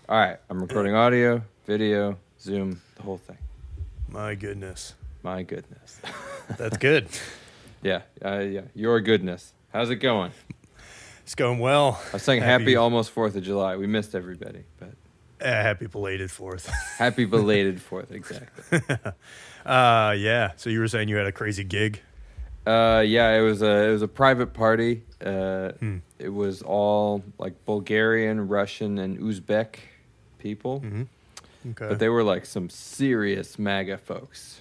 All right, I'm recording audio, video, Zoom, the whole thing. My goodness. My goodness. That's good. Yeah, your goodness. How's it going? It's going well. I was saying happy almost 4th of July. We missed everybody, but happy belated 4th. happy belated 4th, exactly. Yeah. So you were saying you had a crazy gig? Yeah, it was a private party. It was all like Bulgarian, Russian, and Uzbek people. Mm-hmm. Okay. But they were like some serious MAGA folks.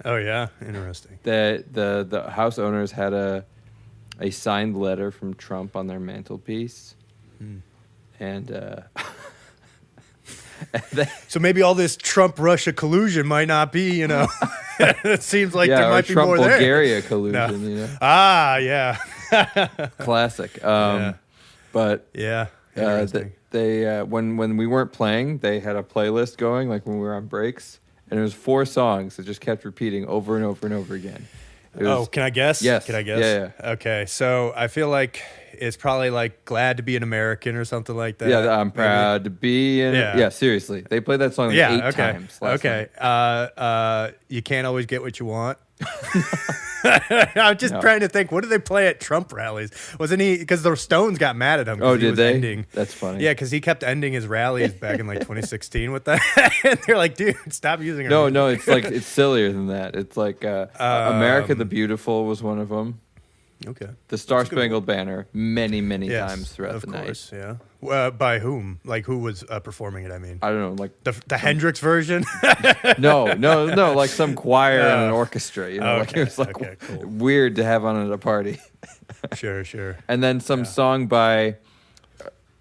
Oh yeah, interesting. The house owners had a signed letter from Trump on their mantelpiece, and so maybe all this Trump-Russia collusion might not be, it seems like there might be Trump more there. Bulgaria collusion, No. Ah, yeah. Classic. But yeah, interesting. they when we weren't playing, they had a playlist going, like when we were on breaks, and it was 4 songs that just kept repeating over and over and over again. Can I guess? Yes. Can I guess? Yeah. Okay, so I feel like it's probably like "Glad to Be an American" or something like that. Yeah, I'm proud to be in. Yeah. Yeah, seriously, they played that song like 8 times. Okay. You can't always get what you want. I'm just trying to think. What did they play at Trump rallies? Wasn't he? Because the Stones got mad at him. Oh, did they? Ending. That's funny. Yeah, because he kept ending his rallies back in like 2016 with that. And they're like, dude, stop using. No, it's like it's sillier than that. It's like America the Beautiful was one of them. Okay. The Star Spangled Banner many times throughout the night. Of course, yeah. By whom? Like who was performing it? I mean, I don't know, like the Hendrix version. No, like some choir and an orchestra. Like it was like cool. weird to have on at a party. Sure. And then some song by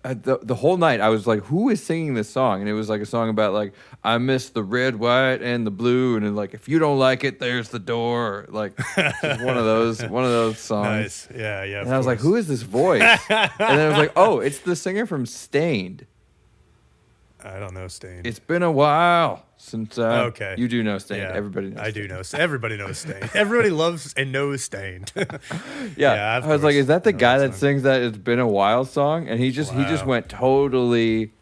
the whole night. I was like, who is singing this song? And it was like a song about like I miss the red, white, and the blue, and then, like if you don't like it, there's the door. Like just one of those songs. Nice. Yeah. And I was like, who is this voice? And then I was like, oh, it's the singer from Stained. I don't know Stained. It's been a while since. Okay. You do know Stained. Yeah, Everybody knows. I do know. Everybody knows Stained. Everybody loves and knows Stained. Yeah. I was like, is that the guy that sings that "It's Been a While" song? And he just went totally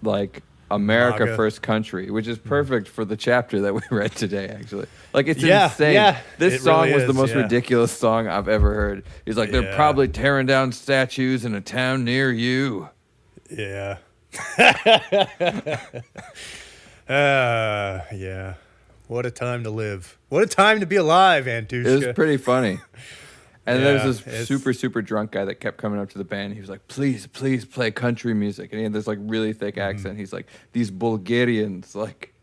like America MAGA. First Country, which is perfect for the chapter that we read today. Actually, like it's insane. Yeah, this song really was the is, most ridiculous song I've ever heard. He's like, they're probably tearing down statues in a town near you. Yeah. Yeah. What a time to live. What a time to be alive, Antushka. It was pretty funny. And there was this super drunk guy that kept coming up to the band. He was like, please play country music. And he had this like really thick accent. He's like, these Bulgarians, like,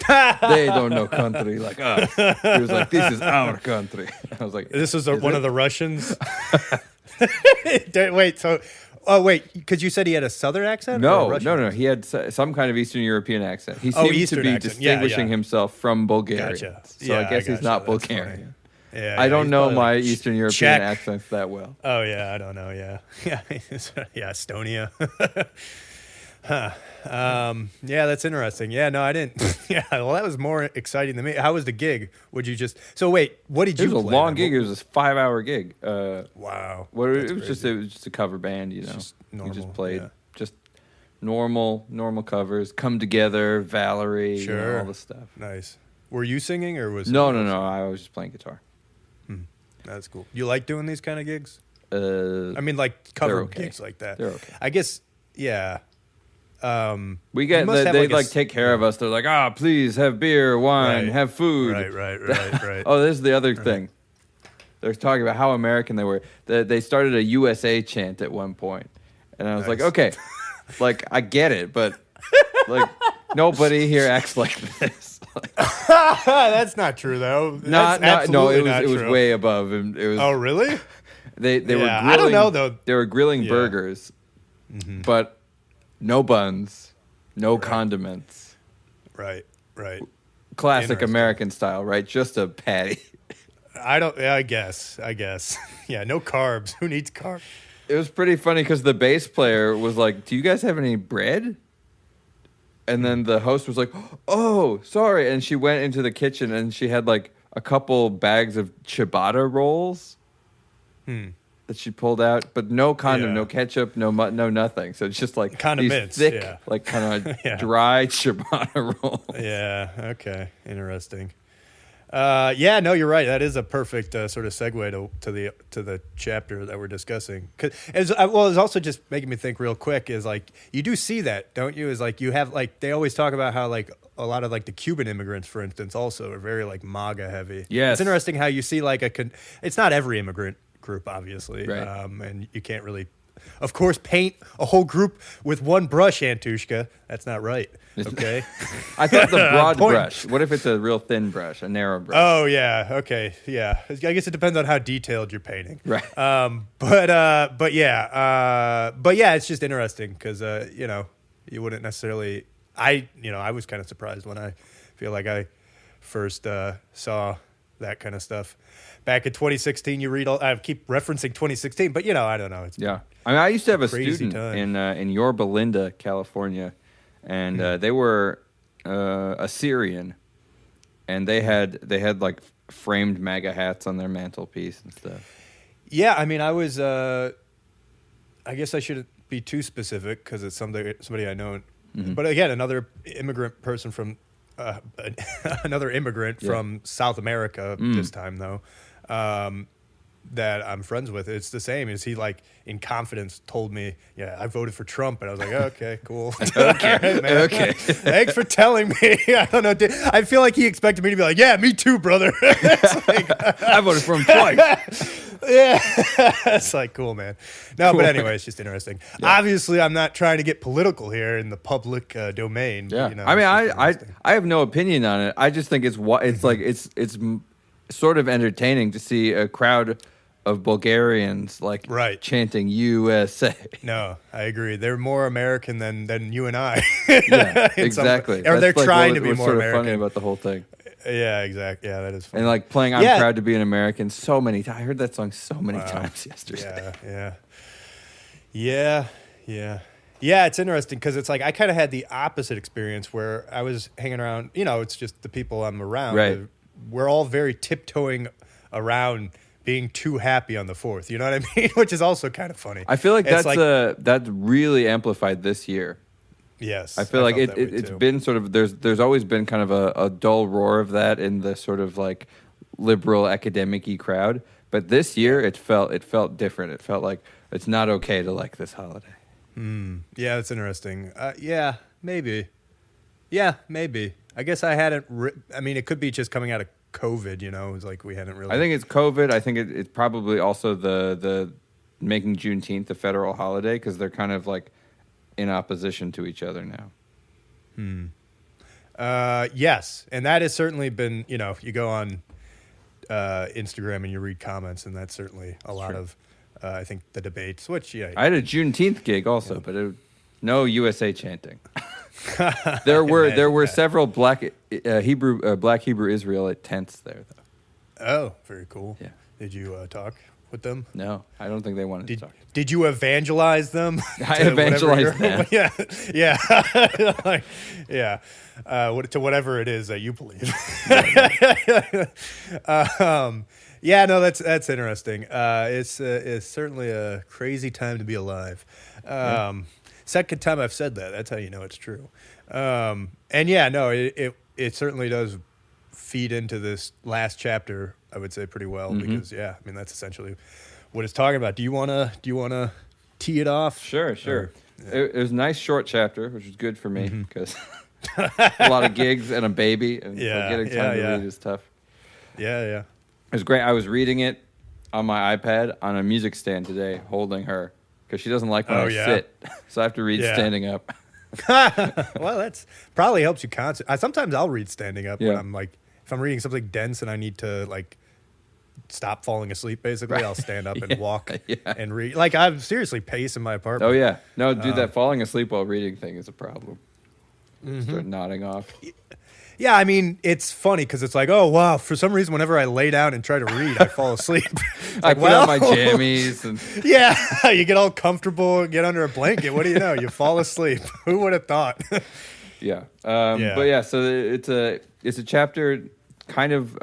they don't know country like us. He was like, this is our country. I was like, this was one of the Russians? Wait, because you said he had a Southern accent? No. He had some kind of Eastern European accent. He seemed to be distinguishing himself from Bulgaria. Gotcha. So I guess he's not Bulgarian. Yeah, I don't know my like Eastern European accents that well. Oh, yeah, I don't know, yeah. Yeah, Estonia. Huh. Yeah, that's interesting. Yeah, no, I didn't. Yeah, well, that was more exciting than me. How was the gig? Would you just... So, wait, what did you play? It was a long gig. It was a 5-hour gig. Wow. It was just a cover band, Just normal, we just played just normal covers, Come Together, Valerie, all the stuff. Nice. Were you singing or was... No. I was just playing guitar. That's cool. You like doing these kind of gigs? I mean, like cover gigs like that. They're okay. I guess, yeah. We get they like take care of us. They're like, please have beer, wine, have food. Right. Oh, this is the other thing. They're talking about how American they were. They started a USA chant at one point, and I was like, okay, like I get it, but like nobody here acts like this. That's not true though. It was way above. It was. Oh, really? They were grilling, I don't know though. They were grilling burgers, but no buns, no condiments. Right. Classic American style, right? Just a patty. I guess. Yeah, no carbs. Who needs carbs? It was pretty funny because the bass player was like, "Do you guys have any bread?" And then the host was like, "Oh, sorry." And she went into the kitchen and she had like a couple bags of ciabatta rolls. that she pulled out, but no condom, Yeah. no ketchup, no no nothing. So it's just like Kind of these mints, thick, yeah. like kind of Yeah. dry ciabatta rolls. Yeah. Okay. Interesting. Yeah. No, you're right. That is a perfect sort of segue to the chapter that we're discussing. It's also just making me think real quick is like you do see that, don't you? Is like you have like they always talk about how like a lot of like the Cuban immigrants, for instance, also are very like MAGA heavy. Yes. It's interesting how you see like it's not every immigrant group, obviously, Right. And you can't really, of course, paint a whole group with one brush, Antushka. That's not right. Okay. I thought the broad Point. brush. What if it's a real thin brush, a narrow brush? Oh yeah. Okay. Yeah. I guess it depends on how detailed you're painting. Right. But yeah. It's just interesting because you wouldn't necessarily. I was kind of surprised when I feel like I first saw that kind of stuff back in 2016. I keep referencing 2016, but I don't know. It's Yeah. I mean, I used to have a crazy student time. in Yorba Linda, California, and they were Assyrian, and they had like framed MAGA hats on their mantelpiece and stuff. Yeah, I mean, I was. I guess I shouldn't be too specific because it's somebody I know. Mm-hmm. But again, another immigrant person from another immigrant from South America this time though, that I'm friends with. It's the same. Is he like in confidence told me, yeah, I voted for Trump, and I was like, okay, cool. Okay, Man. okay. Thanks for telling me. I don't know. I feel like he expected me to be like, yeah, me too, brother. It's like, I voted for him twice. yeah, it's like cool, man. No, Cool. but anyway, it's just interesting. Yeah. Obviously, I'm not trying to get political here in the public domain. Yeah, But, I mean, it's just I interesting. have no opinion on it. I just think it's like it's sort of entertaining to see a crowd of Bulgarians like Right. chanting USA. No, I agree. They're more American than you and I. Yeah, In some- exactly. or they're That's, like, trying what- to be what's more sort American. of funny about the whole thing. Yeah, exactly. Yeah, that is funny. And like playing "I'm Yeah. Proud to Be an American" so many times. I heard that song so many times yesterday. Yeah. Yeah, it's interesting because it's like I kind of had the opposite experience where I was hanging around. It's just the people I'm around. Right. We're all very tiptoeing around being too happy on the 4th. You know what I mean? Which is also kind of funny. I feel like It's that's really amplified this year. Yes. I feel like felt that way it's too. been sort of there's always been kind of a dull roar of that in the sort of like liberal academic-y crowd, but this year it felt different. It felt like it's not okay to like this holiday. Yeah, that's interesting. Yeah, maybe. Yeah, maybe. I guess I hadn't. I mean, it could be just coming out of COVID. It was like we hadn't really. I think it's COVID. I think it's probably also the making Juneteenth a federal holiday because they're kind of like in opposition to each other now. Yes, and that has certainly been. You go on Instagram and you read comments, and that's certainly a lot true. of. I think the debates, which I had a Juneteenth gig also, but no USA chanting. There were several black Hebrew Israelite tents there though. Oh, very cool. Yeah. Did you talk with them? No, I don't think they wanted to talk. Did you evangelize them? I to whatever evangelized them. Yeah. Like, yeah. To whatever it is that you believe. Yeah, no, that's interesting. It's certainly a crazy time to be alive. Second time I've said that. That's how you know it's true. And yeah, no, it certainly does feed into this last chapter, I would say, pretty well because I mean that's essentially what it's talking about. Do you wanna tee it off? Sure. It was a nice short chapter, which was good for me because a lot of gigs and a baby, and so getting time to read is tough. Yeah. It was great. I was reading it on my iPad on a music stand today, holding her because she doesn't like when I sit, so I have to read standing up. Well, that's probably helps you concentrate. Sometimes I'll read standing up when I'm like, if I'm reading something dense and I need to like stop falling asleep, basically, I'll stand up and walk and read. Like I'm seriously pacing my apartment. Oh yeah, no, dude, that falling asleep while reading thing is a problem. Start nodding off. Yeah, I mean, it's funny because it's like, oh, wow, for some reason, whenever I lay down and try to read, I fall asleep. I put on my jammies. And yeah, you get all comfortable, get under a blanket. What do you know? You fall asleep. Who would have thought? Yeah. But yeah, so it's a chapter kind of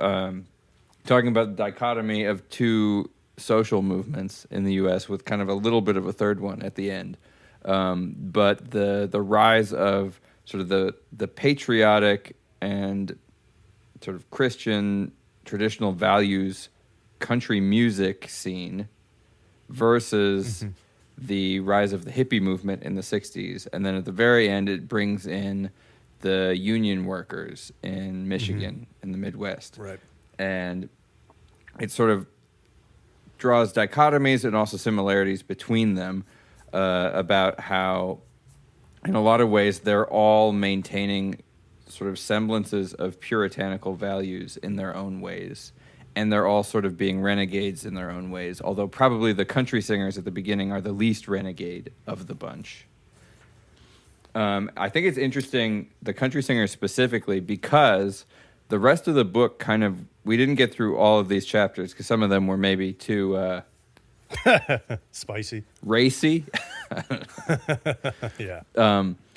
talking about the dichotomy of two social movements in the U.S. with kind of a little bit of a third one at the end. But the rise of sort of the patriotic and sort of Christian traditional values country music scene versus the rise of the hippie movement in the 60s. And then at the very end, it brings in the union workers in Michigan in the Midwest. Right. And it sort of draws dichotomies and also similarities between them about how, in a lot of ways, they're all maintaining sort of semblances of puritanical values in their own ways. And they're all sort of being renegades in their own ways, although probably the country singers at the beginning are the least renegade of the bunch. I think it's interesting, the country singers specifically, because the rest of the book kind of, we didn't get through all of these chapters because some of them were maybe too... spicy. Racy. Yeah.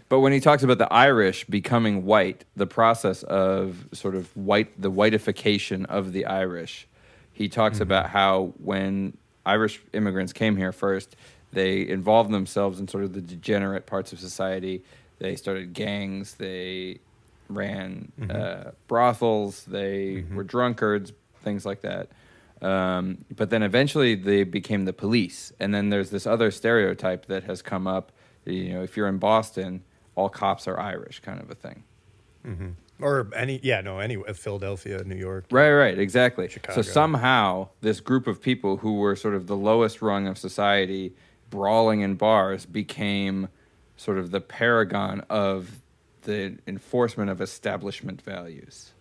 But when he talks about the Irish becoming white, the process of sort of the whiteification of the Irish, he talks about how when Irish immigrants came here first, they involved themselves in sort of the degenerate parts of society. They started gangs, they ran brothels, they were drunkards, things like that. But then eventually they became the police. And then there's this other stereotype that has come up, you know, if you're in Boston, all cops are Irish, kind of a thing. Or any Philadelphia, New York. Right, exactly. Chicago. So somehow this group of people who were sort of the lowest rung of society, brawling in bars, became sort of the paragon of the enforcement of establishment values.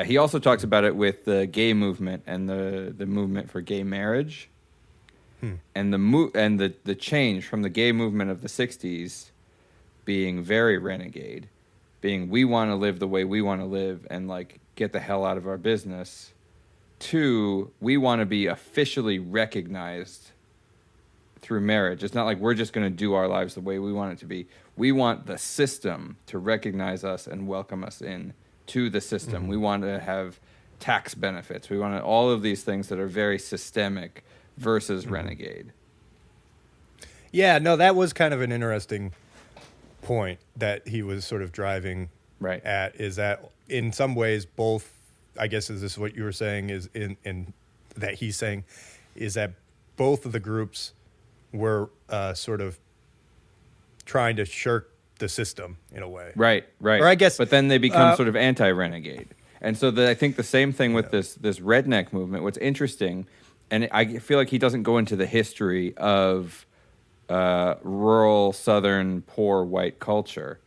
He also talks about it with the gay movement and the movement for gay marriage, and the change from the gay movement of the 60s being very renegade, being we want to live the way we want to live and like get the hell out of our business, to we want to be officially recognized through marriage. It's not like we're just going to do our lives the way we want it to be. We want the system to recognize us and welcome us in to the system. We want to have tax benefits. We want all of these things that are very systemic versus renegade. Yeah, no, that was kind of an interesting point that he was sort of driving at, is that in some ways both, I guess is this what you were saying, is in that he's saying is that both of the groups were sort of trying to shirk the system in a way. Right. Or I guess, but then they become sort of anti-renegade. And so I think the same thing with this redneck movement. What's interesting, and I feel like he doesn't go into the history of rural, southern, poor white culture,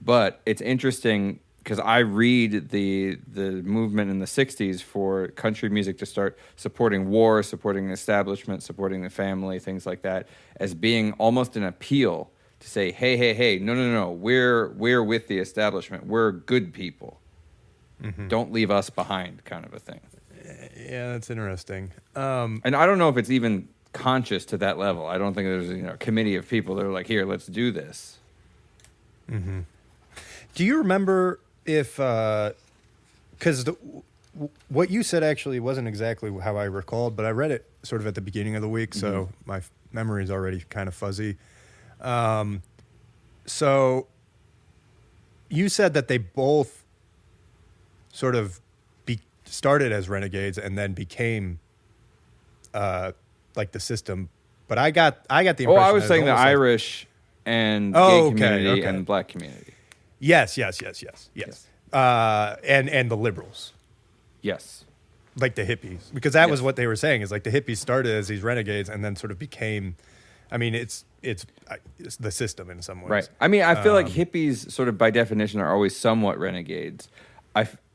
but it's interesting because I read the movement in the 60s for country music to start supporting war, supporting the establishment, supporting the family, things like that, as being almost an appeal to say, hey, no, we're with the establishment. We're good people. Don't leave us behind, kind of a thing. Yeah, that's interesting. And I don't know if it's even conscious to that level. I don't think there's a committee of people that are like, here, let's do this. Do you remember if, because what you said actually wasn't exactly how I recalled, but I read it sort of at the beginning of the week, so my memory is already kind of fuzzy. So you said that they both sort of started as renegades and then became like the system, but I got the impression. Oh, I was saying the Irish and gay community and black community. Yes. And the liberals. Yes. Like the hippies, because that was what they were saying, is like the hippies started as these renegades and then sort of became, I mean, it's the system in some ways. Right. I mean, I feel like hippies sort of by definition are always somewhat renegades.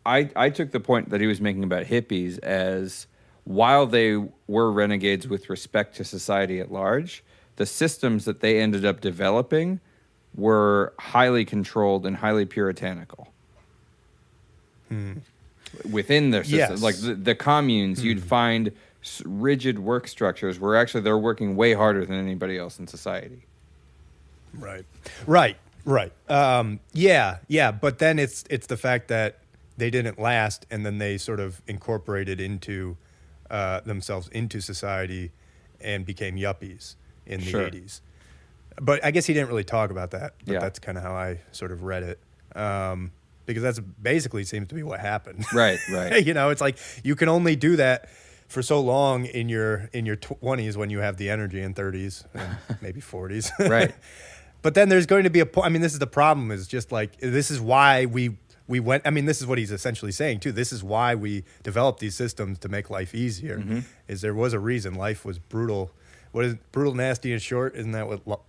I took the point that he was making about hippies as, while they were renegades with respect to society at large, the systems that they ended up developing were highly controlled and highly puritanical. Within their system. Like the communes, you'd find rigid work structures where actually they're working way harder than anybody else in society. Right. But then it's the fact that they didn't last, and then they sort of incorporated into themselves into society and became yuppies in the Sure. 80s. But I guess he didn't really talk about that. But Yeah. that's kind of how I sort of read it. Because that's basically seems to be what happened. Right. You know, it's like you can only do that for so long in your 20s when you have the energy, and 30s and maybe 40s. Right. But then there's going to be a point. I mean, this is the problem, is just like, this is why we went. I mean, this is what he's essentially saying too. This is why we developed these systems to make life easier. Mm-hmm. Is there was a reason life was brutal. What is brutal, nasty, and short? Isn't that what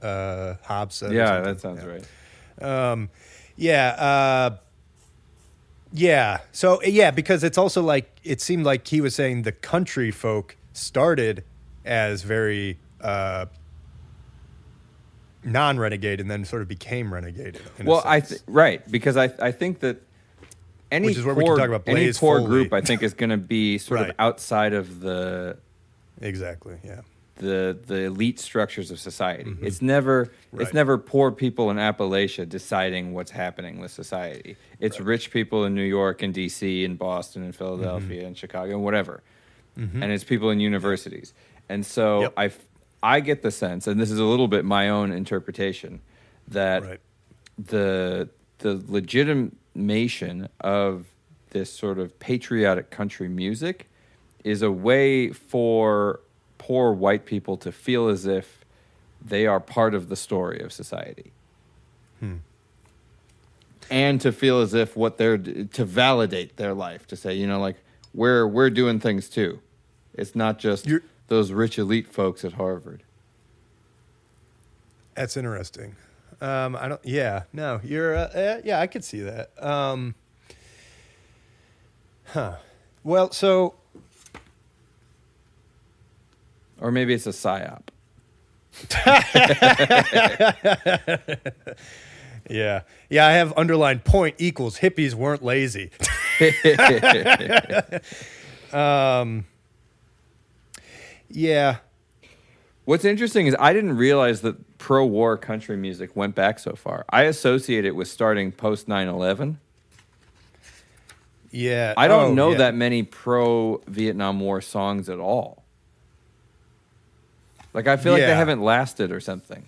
Hobbes said? Yeah, that sounds right. Yeah. So yeah, because it's also like, it seemed like he was saying the country folk started as very non-renegade and then sort of became renegade. Well, right, because I think that any Which is where poor, we can talk about any Blaze poor Foley. group, I think, is going to be sort Right. of outside of the Exactly. Yeah. the elite structures of society. Mm-hmm. It's never Right. it's never poor people in Appalachia deciding what's happening with society. It's rich people in New York and DC and Boston and Philadelphia Mm-hmm. and Chicago and whatever. And it's people in universities. And so Yep. I get the sense, and this is a little bit my own interpretation, that Right. the legitimation of this sort of patriotic country music is a way for poor white people to feel as if they are part of the story of society. And to feel as if to validate their life, to say, you know, like, we're doing things too. It's not just those rich elite folks at Harvard. That's interesting. I don't. Yeah. No. You're. Yeah. I could see that. Well. So. Or maybe it's a psyop. Yeah. Yeah. I have underlined point equals hippies weren't lazy. Yeah. What's interesting is I didn't realize that pro-war country music went back so far. I associate it with starting post 9/11. Yeah. I don't know yeah. that many pro-Vietnam War songs at all. Like, I feel like they Yeah. haven't lasted or something.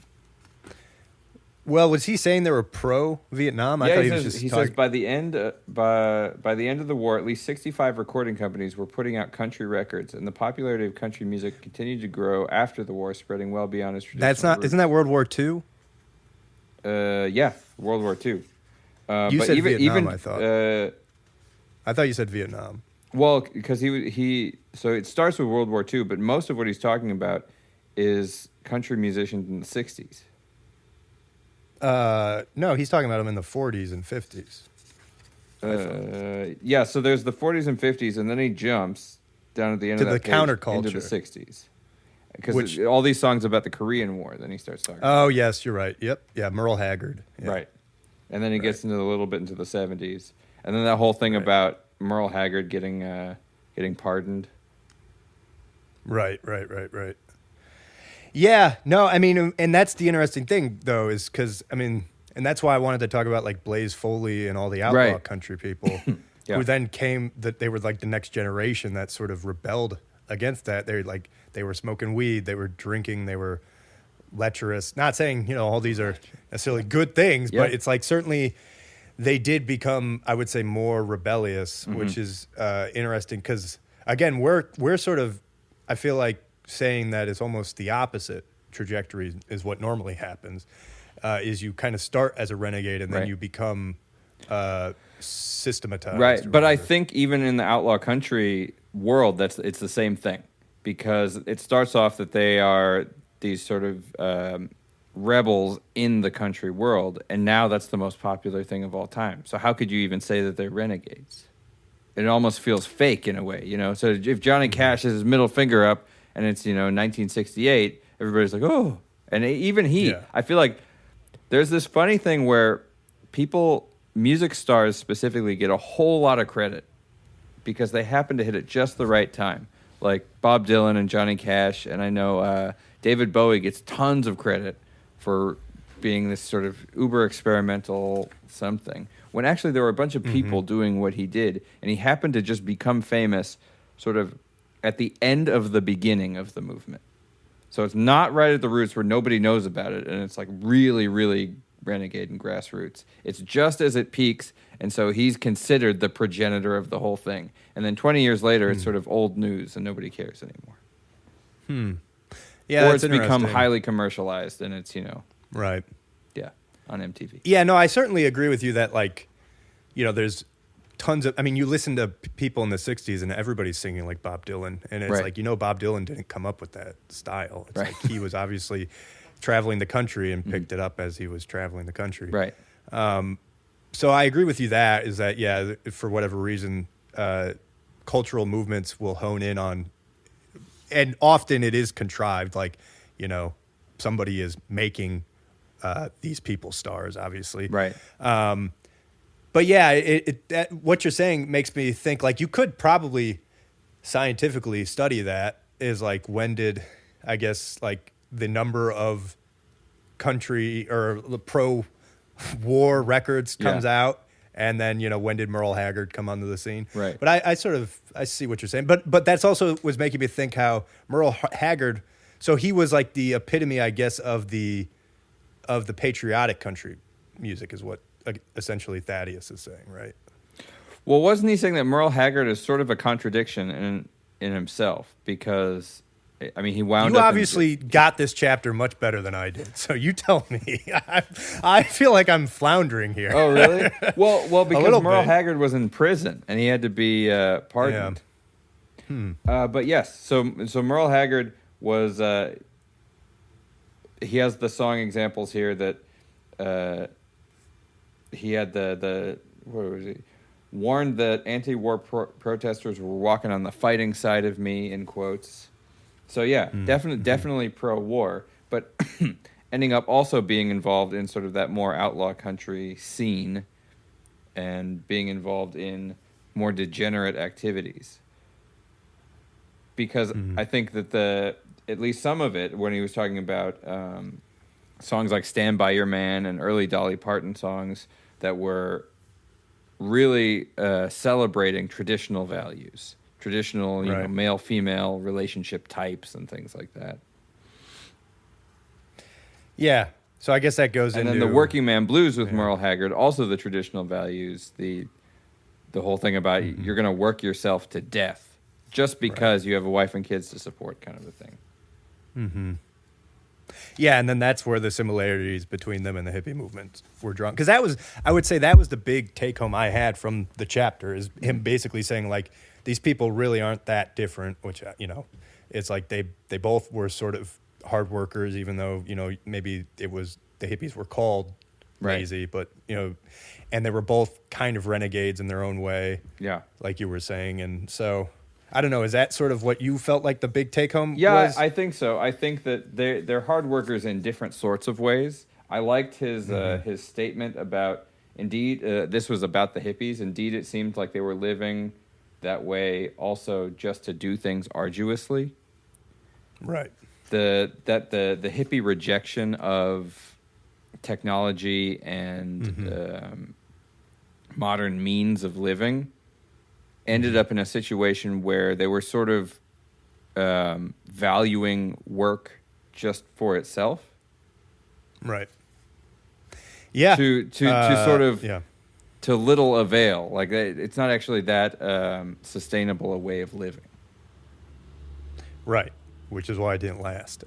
Well, was he saying they were pro Vietnam? I Yeah, thought he he was says, just he talking. says by the end of the war, at least 65 recording companies were putting out country records, and the popularity of country music continued to grow after the war, spreading well beyond its traditional That's not. roots. Isn't that World War II? Yeah, World War II. You but said even, Vietnam, I thought. I thought you said Vietnam. Well, because he so it starts with World War II, but most of what he's talking about is country musicians in the 60s. No, he's talking about them in the 40s and 50s. Yeah, so there's the 40s and 50s, and then he jumps down at the end To of that the page counterculture. into the 60s. Which- Because all these songs about the Korean War, then he starts talking. Oh, yes, you're right. Yep. Yeah, Merle Haggard. Yeah. Right. And then he gets into a little bit into the 70s. And then that whole thing about Merle Haggard getting pardoned. Right. Yeah, no, I mean, and that's the interesting thing, though, is because, I mean, and that's why I wanted to talk about, like, Blaze Foley and all the outlaw Right. country people Yeah. who then that they were, like, the next generation that sort of rebelled against that. They were smoking weed, they were drinking, they were lecherous. Not saying, you know, all these are necessarily good things, Yeah. but it's, like, certainly they did become, I would say, more rebellious, Mm-hmm. which is interesting because, again, we're sort of, I feel like, saying that is almost the opposite trajectory is what normally happens, is you kind of start as a renegade and then Right. you become systematized. Right, or but I whatever. think even in the outlaw country world, it's the same thing, because it starts off that they are these sort of rebels in the country world, and now that's the most popular thing of all time. So how could you even say that they're renegades? It almost feels fake in a way, you know. So if Johnny Cash has his middle finger up and it's, you know, 1968, everybody's like, oh, and even he, Yeah. I feel like there's this funny thing where music stars specifically, get a whole lot of credit because they happen to hit it just the right time. Like Bob Dylan and Johnny Cash, and I know David Bowie gets tons of credit for being this sort of uber experimental something, when actually there were a bunch of people doing what he did, and he happened to just become famous sort of at the end of the beginning of the movement. So it's not right at the roots where nobody knows about it, and it's like really, really renegade and grassroots. It's just as it peaks, and so he's considered the progenitor of the whole thing. And then 20 years later, it's sort of old news, and nobody cares anymore. Yeah, or it's become highly commercialized, and it's, right. Yeah, on MTV. Yeah, no, I certainly agree with you that, like, there's tons of, I mean, you listen to people in the 60s and everybody's singing like Bob Dylan. And it's like, Bob Dylan didn't come up with that style. It's like he was obviously traveling the country and picked it up as he was traveling the country. Right. So I agree with you that, for whatever reason, cultural movements will hone in on, and often it is contrived, like, somebody is making these people stars, obviously. Right. But yeah, what you're saying makes me think, like, you could probably scientifically study that, is like, when did, I guess, like, the number of country or pro-war records comes out, and then, when did Merle Haggard come onto the scene? Right. But I see what you're saying. But that's also was making me think how Merle Haggard, so he was like the epitome, I guess, of the patriotic country music, is what essentially Thaddeus is saying, right? Well, wasn't he saying that Merle Haggard is sort of a contradiction in himself? Because, I mean, he wound up... You obviously got this chapter much better than I did, so you tell me. I feel like I'm floundering here. Oh, really? Well, because Merle Haggard was in prison, and he had to be pardoned. Yeah. But yes, so Merle Haggard was... he has the song examples here that... he had the what was he? Warned that anti-war protesters were walking on the fighting side of me, in quotes. So yeah, definitely pro-war, but ending up also being involved in sort of that more outlaw country scene and being involved in more degenerate activities. Because I think that at least some of it, when he was talking about songs like Stand By Your Man and early Dolly Parton songs that were really celebrating traditional values, traditional, male-female relationship types and things like that. Yeah, so I guess that goes into... And then the Working Man Blues with Merle Haggard, also the traditional values, the whole thing about you're going to work yourself to death just because you have a wife and kids to support, kind of a thing. Mm-hmm. Yeah, and then that's where the similarities between them and the hippie movement were drawn. Because I would say that was the big take-home I had from the chapter, is him basically saying, like, these people really aren't that different, which, it's like they both were sort of hard workers, even though, maybe it was the hippies were called lazy, but, and they were both kind of renegades in their own way, like you were saying. And so... I don't know. Is that sort of what you felt like the big take-home was? Yeah, I think so. I think that they're hard workers in different sorts of ways. I liked his statement about, indeed, this was about the hippies. Indeed, it seemed like they were living that way also just to do things arduously. Right. The hippie rejection of technology and modern means of living ended up in a situation where they were sort of valuing work just for itself. Right. Yeah. To sort of to little avail. Like, it's not actually that sustainable a way of living. Right. Which is why it didn't last.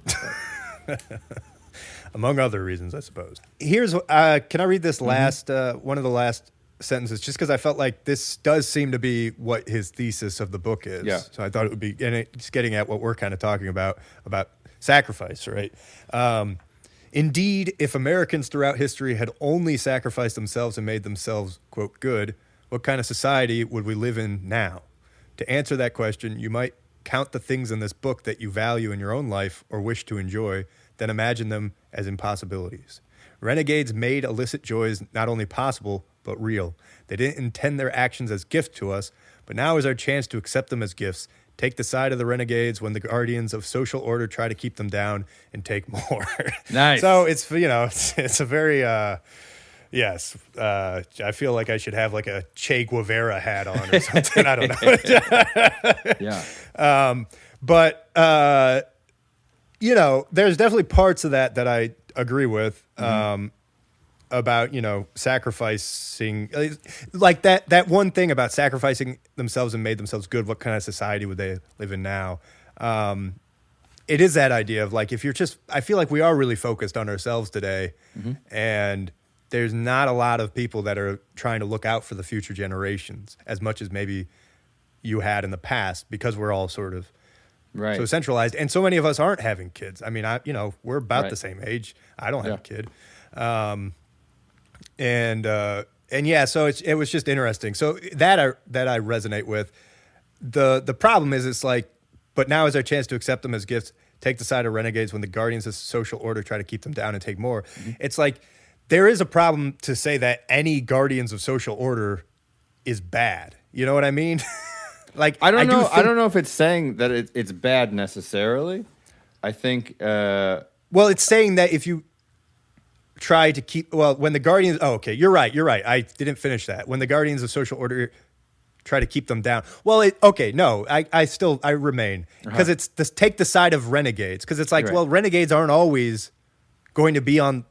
Among other reasons, I suppose. Here's can I read this last one of the last sentences, just because I felt like this does seem to be what his thesis of the book is. Yeah. So I thought it would be, and it's getting at what we're kind of talking about sacrifice, right? Indeed, if Americans throughout history had only sacrificed themselves and made themselves, quote, good, what kind of society would we live in now? To answer that question, you might count the things in this book that you value in your own life or wish to enjoy, then imagine them as impossibilities. Renegades made illicit joys not only possible, but real. They didn't intend their actions as gifts to us, but now is our chance to accept them as gifts, take the side of the renegades when the guardians of social order try to keep them down, and take more. Nice. So it's, it's a very, yes, I feel like I should have like a Che Guevara hat on or something. I don't know. Yeah. But you know, there's definitely parts of that I agree with. About, you know, sacrificing, like that one thing about sacrificing themselves and made themselves good. What kind of society would they live in now? It is that idea of like, if you're just, I feel like we are really focused on ourselves today, and there's not a lot of people that are trying to look out for the future generations as much as maybe you had in the past, because we're all sort of so centralized, and so many of us aren't having kids. I mean, you know, we're about the same age. I don't have a kid. And yeah, so it was just interesting. So that I resonate with. The problem is, it's like, but now is our chance to accept them as gifts, take the side of renegades when the guardians of social order try to keep them down and take more. It's like, there is a problem to say that any guardians of social order is bad. You know what I mean? Like, I don't know if it's saying that it's bad necessarily. I think, well, it's saying that if you try to keep, when the guardians, you're right. I didn't finish that. When the guardians of social order try to keep them down. Well, I remain, because it's this, take the side of renegades. Cause it's like, well, renegades aren't always going to be on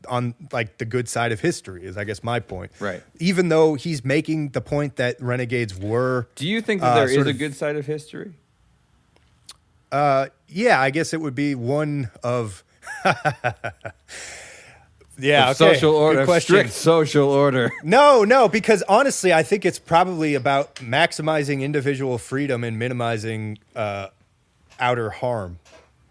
like the good side of history, is I guess my point. Right. Even though he's making the point that renegades were. Do you think that there is a good side of history? Yeah, I guess it would be one of. Yeah, okay. Social order, strict social order. No, because honestly, I think it's probably about maximizing individual freedom and minimizing outer harm.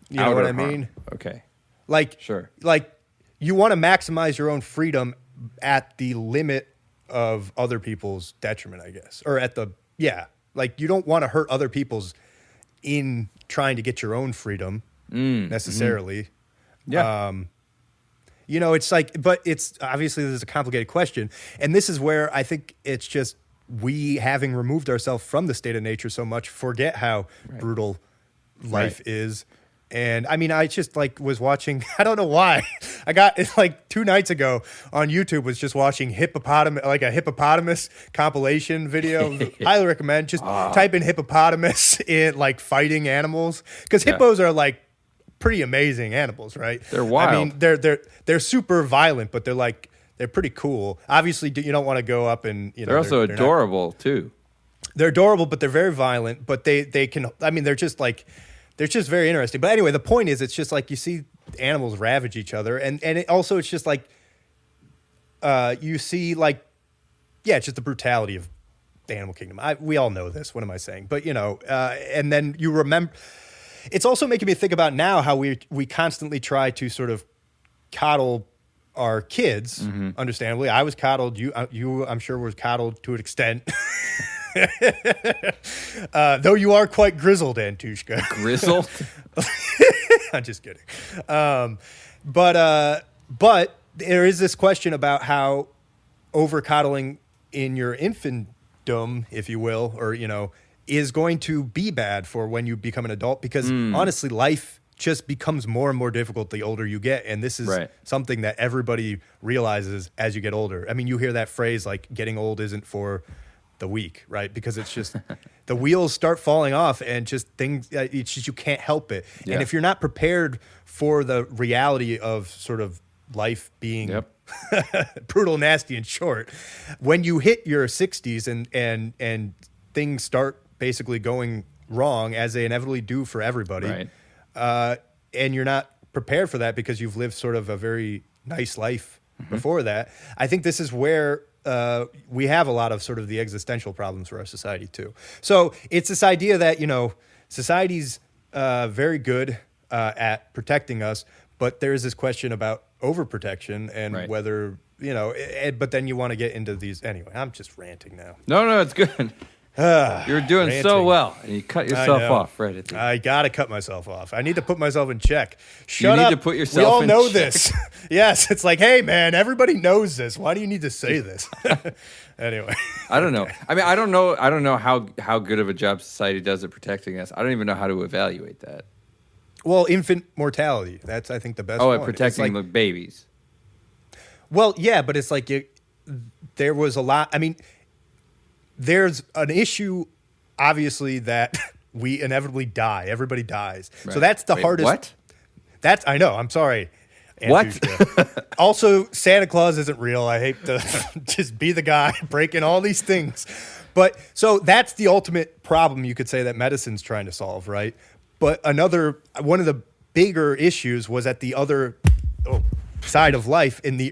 You know what I mean? Okay. Like, sure. Like, you want to maximize your own freedom at the limit of other people's detriment, I guess. Or like, you don't want to hurt other people's in trying to get your own freedom necessarily. Yeah. You know, it's like, but it's obviously, this is a complicated question. And this is where I think it's just, we, having removed ourselves from the state of nature so much, forget how brutal life is. And I mean, I just like was watching, I don't know why. I got it like 2 nights ago on YouTube, was just watching a hippopotamus compilation video. Highly recommend. Just type in hippopotamus in like fighting animals. Because hippos are like pretty amazing animals, right? They're wild. I mean, they're super violent, but they're pretty cool. Obviously, you don't want to go up and, you know. They're also adorable too. They're adorable, but they're very violent. But they can, I mean, they're just very interesting. But anyway, the point is, it's just like you see animals ravage each other. And it also, it's just like, you see like, it's just the brutality of the animal kingdom. We all know this. What am I saying? But, you know, and then you remember, it's also making me think about now how we constantly try to sort of coddle our kids. Understandably, I was coddled. You I'm sure was coddled to an extent. Though you are quite grizzled, Antushka. Grizzled? I'm just kidding. But there is this question about how over coddling in your infantdom, if you will, or, you know, is going to be bad for when you become an adult, because honestly, life just becomes more and more difficult the older you get. And this is something that everybody realizes as you get older. I mean, you hear that phrase like getting old isn't for the weak, right? Because it's just the wheels start falling off and just things, it's just, you can't help it. And if you're not prepared for the reality of sort of life being brutal, nasty, and short, when you hit your 60s and things start basically going wrong, as they inevitably do for everybody, and you're not prepared for that because you've lived sort of a very nice life before that, I think this is where we have a lot of sort of the existential problems for our society too. So it's this idea that, you know, society's very good at protecting us, but there is this question about overprotection and whether, you know, but then you want to get into these. Anyway, I'm just ranting now. No, it's good. You're doing so well, and you cut yourself off right at the end. I gotta cut myself off. I need to put myself in check. Shut up. You need to put yourself in check. We all know this. Yes, it's like, hey man, everybody knows this. Why do you need to say this? Anyway, I don't know. I mean, I don't know how good of a job society does at protecting us. I don't even know how to evaluate that. Well, infant mortality. That's, I think, the best one. At protecting the babies. Well, yeah, but it's like there was a lot. I mean, there's an issue, obviously, that we inevitably die. Everybody dies. Right. So that's the Wait, hardest. What? I know. I'm sorry. What? Also, Santa Claus isn't real. I hate to just be the guy breaking all these things. But so that's the ultimate problem you could say that medicine's trying to solve, right? But one of the bigger issues was at the other side of life in the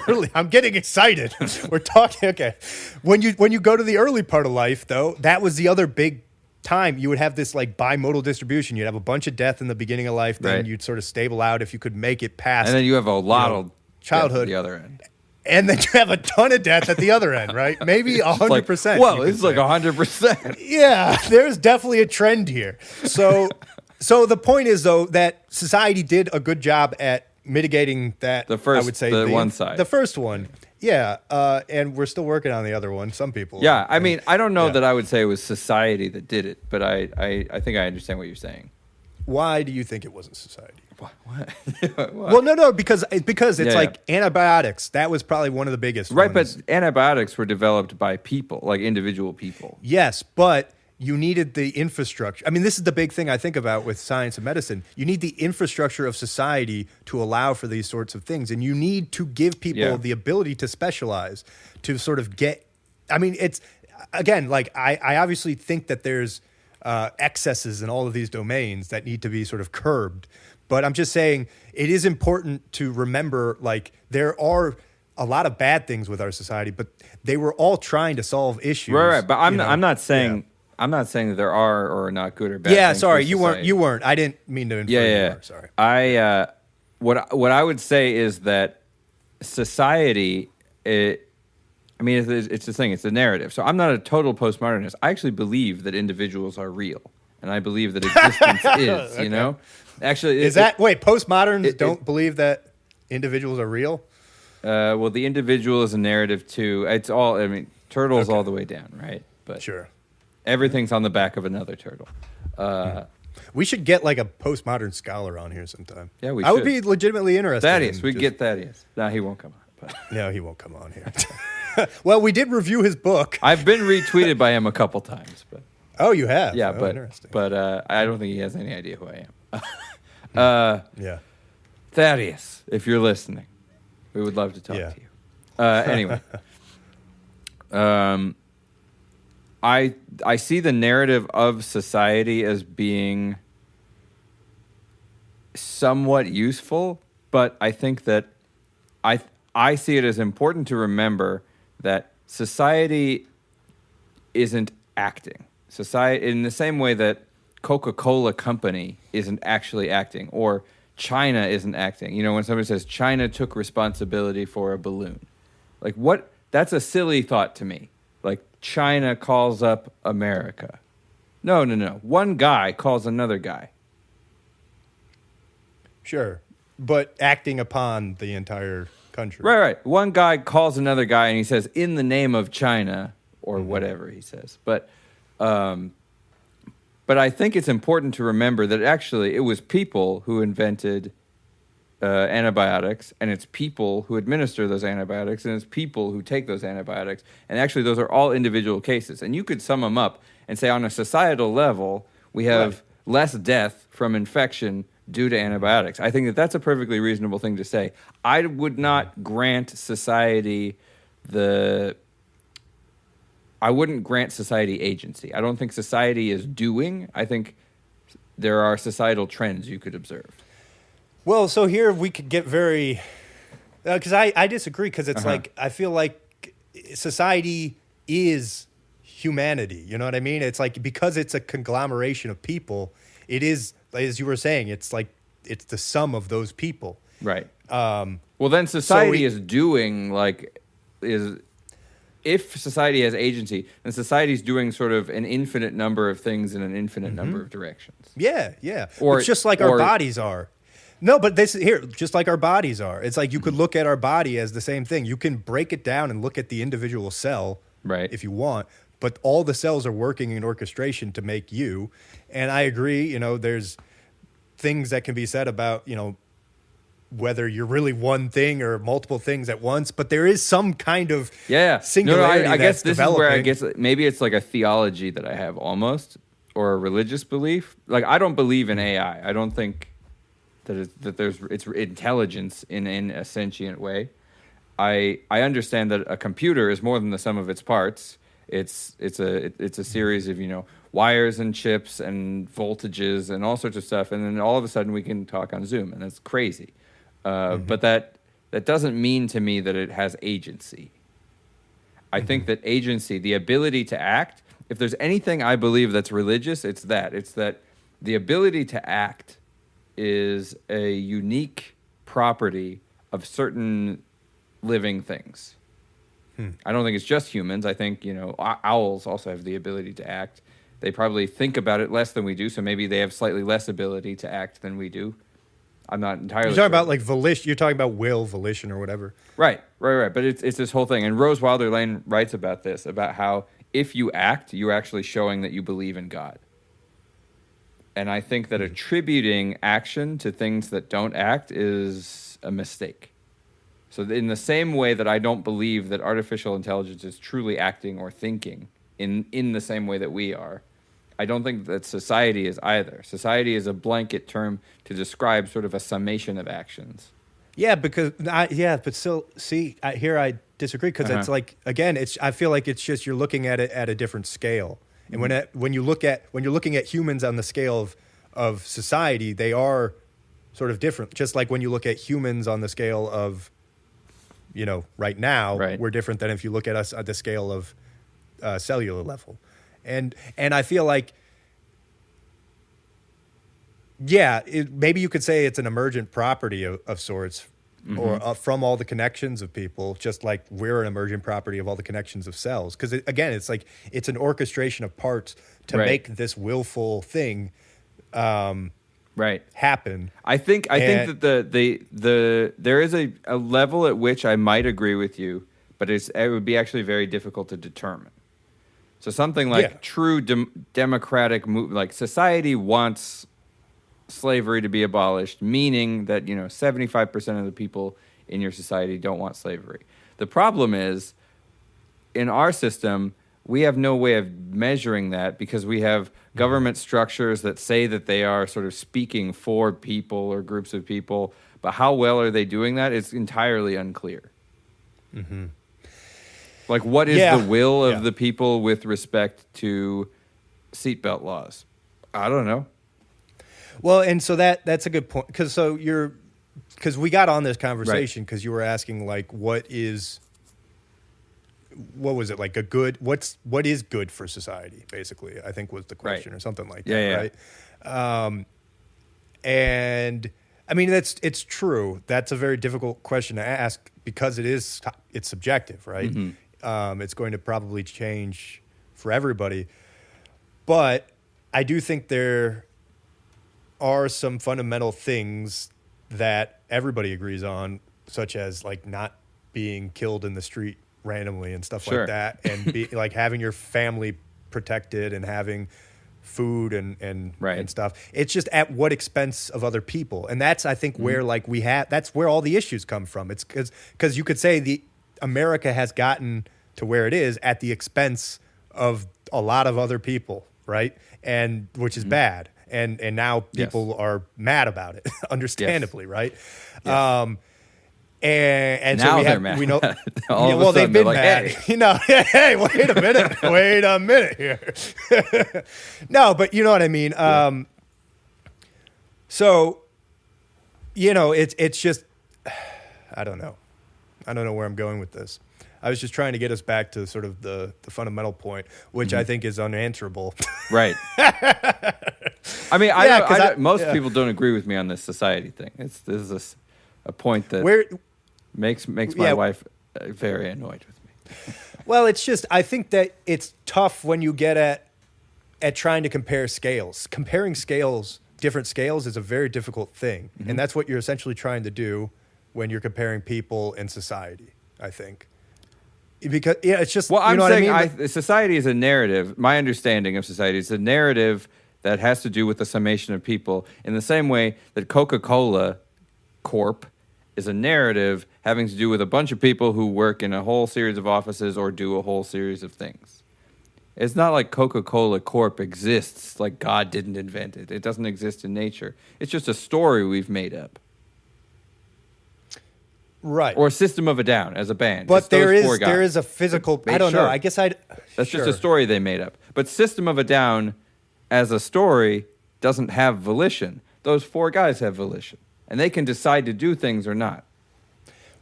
early. I'm getting excited. We're talking. Okay. When you go to the early part of life, though, that was the other big time. You would have this like bimodal distribution. You'd have a bunch of death in the beginning of life, then you'd sort of stable out if you could make it past. And then you have a lot of childhood at the other end. And then you have a ton of death at the other end, right? Maybe 100%. Whoa, it's like 100%. Yeah, there's definitely a trend here. So the point is, though, that society did a good job at mitigating that. The first, I would say, one side. The first one, yeah. And we're still working on the other one. Some people. Yeah, I mean, I don't know that I would say it was society that did it, but I think I understand what you're saying. Why do you think it wasn't society? What? Well, no, because it's like antibiotics. That was probably one of the biggest ones. But antibiotics were developed by people, like individual people. Yes, but you needed the infrastructure. I mean, this is the big thing I think about with science and medicine. You need the infrastructure of society to allow for these sorts of things. And you need to give people the ability to specialize, to sort of get... I mean, it's... Again, like, I obviously think that there's excesses in all of these domains that need to be sort of curbed. But I'm just saying it is important to remember, like, there are a lot of bad things with our society, but they were all trying to solve issues. Right. But I'm not saying... Yeah. I'm not saying that there are or are not good or bad. Yeah, things sorry, for you society. weren't. I didn't mean to infer you were. Sorry. What I would say is that society, it's the thing. It's the narrative. So I'm not a total postmodernist. I actually believe that individuals are real, and I believe that existence is. Okay. You know, actually, postmoderns don't believe that individuals are real? Well, the individual is a narrative too. It's all. I mean, turtles all the way down, right? But sure. Everything's on the back of another turtle. We should get like a postmodern scholar on here sometime. Yeah, we should. I would be legitimately interested. Thaddeus, we'd get Thaddeus. No, he won't come on. But. No, he won't come on here. Well, we did review his book. I've been retweeted by him a couple times. But oh, you have? Yeah, interesting. But I don't think he has any idea who I am. Yeah. Thaddeus, if you're listening, we would love to talk to you. Anyway. I see the narrative of society as being somewhat useful, but I think that I see it as important to remember that society isn't acting. Society, in the same way that Coca-Cola Company isn't actually acting, or China isn't acting. You know, when somebody says China took responsibility for a balloon, like what? That's a silly thought to me. Like, China calls up America. No. One guy calls another guy. Sure. But acting upon the entire country. Right. One guy calls another guy and he says, in the name of China, or whatever he says. But I think it's important to remember that actually it was people who invented antibiotics, and it's people who administer those antibiotics, and it's people who take those antibiotics. And actually, those are all individual cases. And you could sum them up and say, on a societal level, we have less death from infection due to antibiotics. I think that that's a perfectly reasonable thing to say. I would not grant society I wouldn't grant society agency. I don't think society is doing. I think there are societal trends you could observe. Well, so here we could get very, because I disagree, because it's like, I feel like society is humanity. You know what I mean? It's like, because it's a conglomeration of people, it is, as you were saying, it's like, it's the sum of those people. Right. Well, then society is doing, like, if society has agency, then society is doing sort of an infinite number of things in an infinite number of directions. Yeah. Or it's just like our bodies are. No, but just like our bodies are. It's like you could look at our body as the same thing. You can break it down and look at the individual cell, right, if you want, but all the cells are working in orchestration to make you. And I agree, you know, there's things that can be said about, you know, whether you're really one thing or multiple things at once, but there is some kind of singularity. I guess this developing. is where maybe it's like a theology that I have almost, or a religious belief. Like, I don't believe in AI. I don't think that it's intelligence in a sentient way. I understand that a computer is more than the sum of its parts. It's a series of, wires and chips and voltages and all sorts of stuff, and then all of a sudden we can talk on Zoom, and that's crazy. But that doesn't mean to me that it has agency. I think that agency, the ability to act, if there's anything I believe that's religious, it's that. It's that the ability to act is a unique property of certain living things. I don't think it's just humans. I think, owls also have the ability to act. They probably think about it less than we do, so maybe they have slightly less ability to act than we do. I'm not entirely You're talking about like volition. You're talking about will, volition, or whatever. Right. But it's this whole thing. And Rose Wilder Lane writes about this, about how if you act, you're actually showing that you believe in God. And I think that attributing action to things that don't act is a mistake. So in the same way that I don't believe that artificial intelligence is truly acting or thinking in the same way that we are, I don't think that society is either. Society is a blanket term to describe sort of a summation of actions. Yeah, but still, see, here I disagree, because it's like, again, I feel like it's just you're looking at it at a different scale. And when you're looking at humans on the scale of society, they are sort of different. Just like when you look at humans on the scale of, right now, we're different than if you look at us at the scale of cellular level. And I feel like, maybe you could say it's an emergent property of sorts, or from all the connections of people, just like we're an emergent property of all the connections of cells. Because again, it's like it's an orchestration of parts to make this willful thing happen. I think that there is a level at which I might agree with you, but it would be actually very difficult to determine. So something like true democratic like society wants slavery to be abolished, meaning that 75% of the people in your society don't want slavery. The problem is, in our system, we have no way of measuring that, because we have government structures that say that they are sort of speaking for people or groups of people, but how well are they doing that? It's entirely unclear. Like, what is the will of the people with respect to seatbelt laws? I don't know. Well, and so that's a good point, because we got on this conversation because you were asking, like, what was it, like what is good for society, basically, I think was the question, or something like that, right? And I mean, it's true. That's a very difficult question to ask, because it's subjective, right? It's going to probably change for everybody, but I do think there are some fundamental things that everybody agrees on, such as like not being killed in the street randomly and stuff like that, and like having your family protected and having food and stuff. It's just at what expense of other people, and that's, I think, where that's where all the issues come from. It's because you could say America has gotten to where it is at the expense of a lot of other people, right? And which is bad. And now people are mad about it, understandably, right? Yes. And now so they're mad. We know, well, they've been like, mad. Hey. Hey, wait a minute here. No, but you know what I mean. So, it's just, I don't know where I'm going with this. I was just trying to get us back to sort of the fundamental point, which I think is unanswerable. Right. I mean, most people don't agree with me on this society thing. This is a point that makes my wife very annoyed with me. Well, it's just, I think that it's tough when you get at trying to compare scales. Comparing different scales is a very difficult thing. And that's what you're essentially trying to do when you're comparing people in society, I think. Because it's just, I'm saying society is a narrative. My understanding of society is a narrative that has to do with the summation of people, in the same way that Coca-Cola Corp is a narrative having to do with a bunch of people who work in a whole series of offices or do a whole series of things. It's not like Coca-Cola Corp exists, like God didn't invent it. It doesn't exist in nature. It's just a story we've made up. Right. Or System of a Down as a band. But there is a physical, I don't know. I guess That's just a story they made up. But System of a Down as a story doesn't have volition. Those 4 guys have volition. And they can decide to do things or not.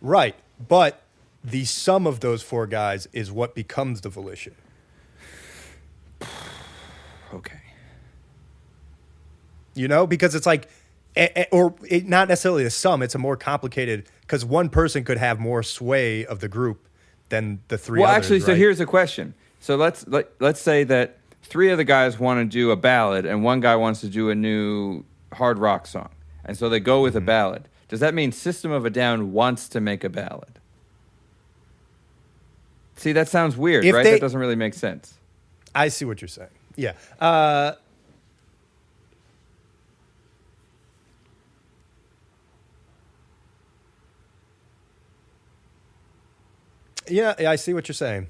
Right. But the sum of those 4 guys is what becomes the volition. Okay. You know, because it's like, not necessarily the sum, it's a more complicated, because one person could have more sway of the group than the 3 others. Well, actually, so right? here's a question. So let's say that 3 of the guys want to do a ballad and 1 guy wants to do a new hard rock song. And so they go with a ballad. Does that mean System of a Down wants to make a ballad? See, that sounds weird, right? That doesn't really make sense. I see what you're saying. Yeah. Yeah, I see what you're saying.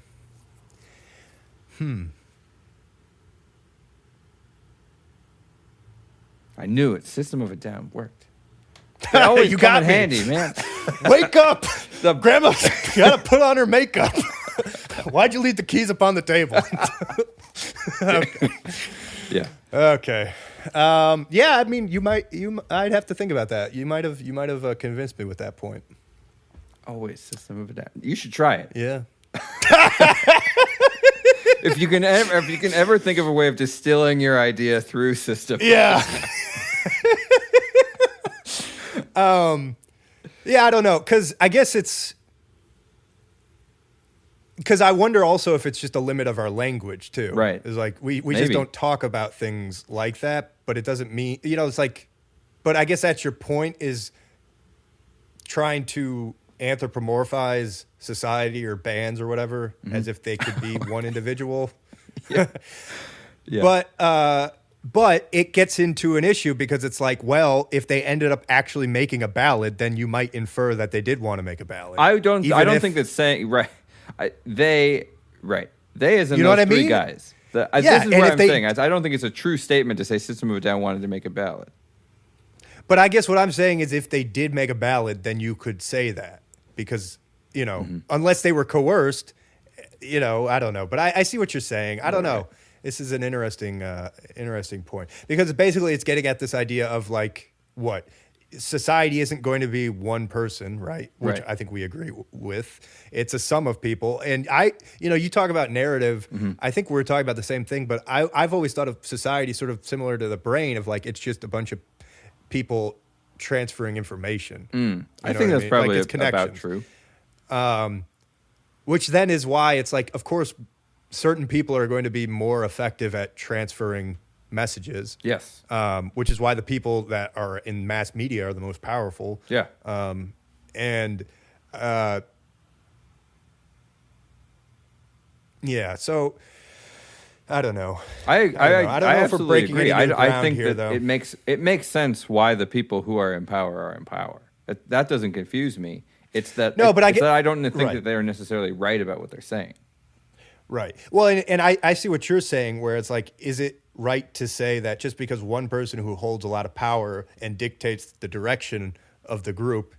I knew it. System of a Down worked. They always You come got in me. handy, man. Wake up! Grandma got to put on her makeup. Why'd you leave the keys up on the table? Okay. Yeah. Okay. Yeah, I mean, I'd have to think about that. You might have convinced me with that point. Always System of a Down. You should try it. Yeah. If you can ever think of a way of distilling your idea through System. Yeah. Yeah, I don't know, because I guess it's because I wonder also if it's just a limit of our language too. Right. It's like we just don't talk about things like that, but it doesn't mean, you know, it's like, but I guess that's your point, is trying to anthropomorphize society or bands or whatever as if they could be one individual. Yeah. But it gets into an issue because it's like, well, if they ended up actually making a ballad, then you might infer that they did want to make a ballad. I don't think that's saying right. They as in you know those what I 3 mean? guys. This is what I'm saying. I don't think it's a true statement to say System of a Down wanted to make a ballad. But I guess what I'm saying is if they did make a ballad, then you could say that because, you know, unless they were coerced, you know, I don't know. But I see what you're saying. I don't know. This is an interesting point because basically it's getting at this idea of like what society isn't going to be one person, right? Which I think we agree with. It's a sum of people. And you talk about narrative. I think we're talking about the same thing, but I've always thought of society sort of similar to the brain of like, it's just a bunch of people transferring information. I think that's probably about true. Which then is why it's like, of course, certain people are going to be more effective at transferring messages. Yes. Which is why the people that are in mass media are the most powerful. Yeah. Yeah. So I don't know. I don't know if we're breaking any any new I ground think here, that though. it makes sense why the people who are in power are in power. That doesn't confuse me. It's that I don't think that they're necessarily right about what they're saying. Right. Well, and I see what you're saying, where it's like, is it right to say that just because one person who holds a lot of power and dictates the direction of the group,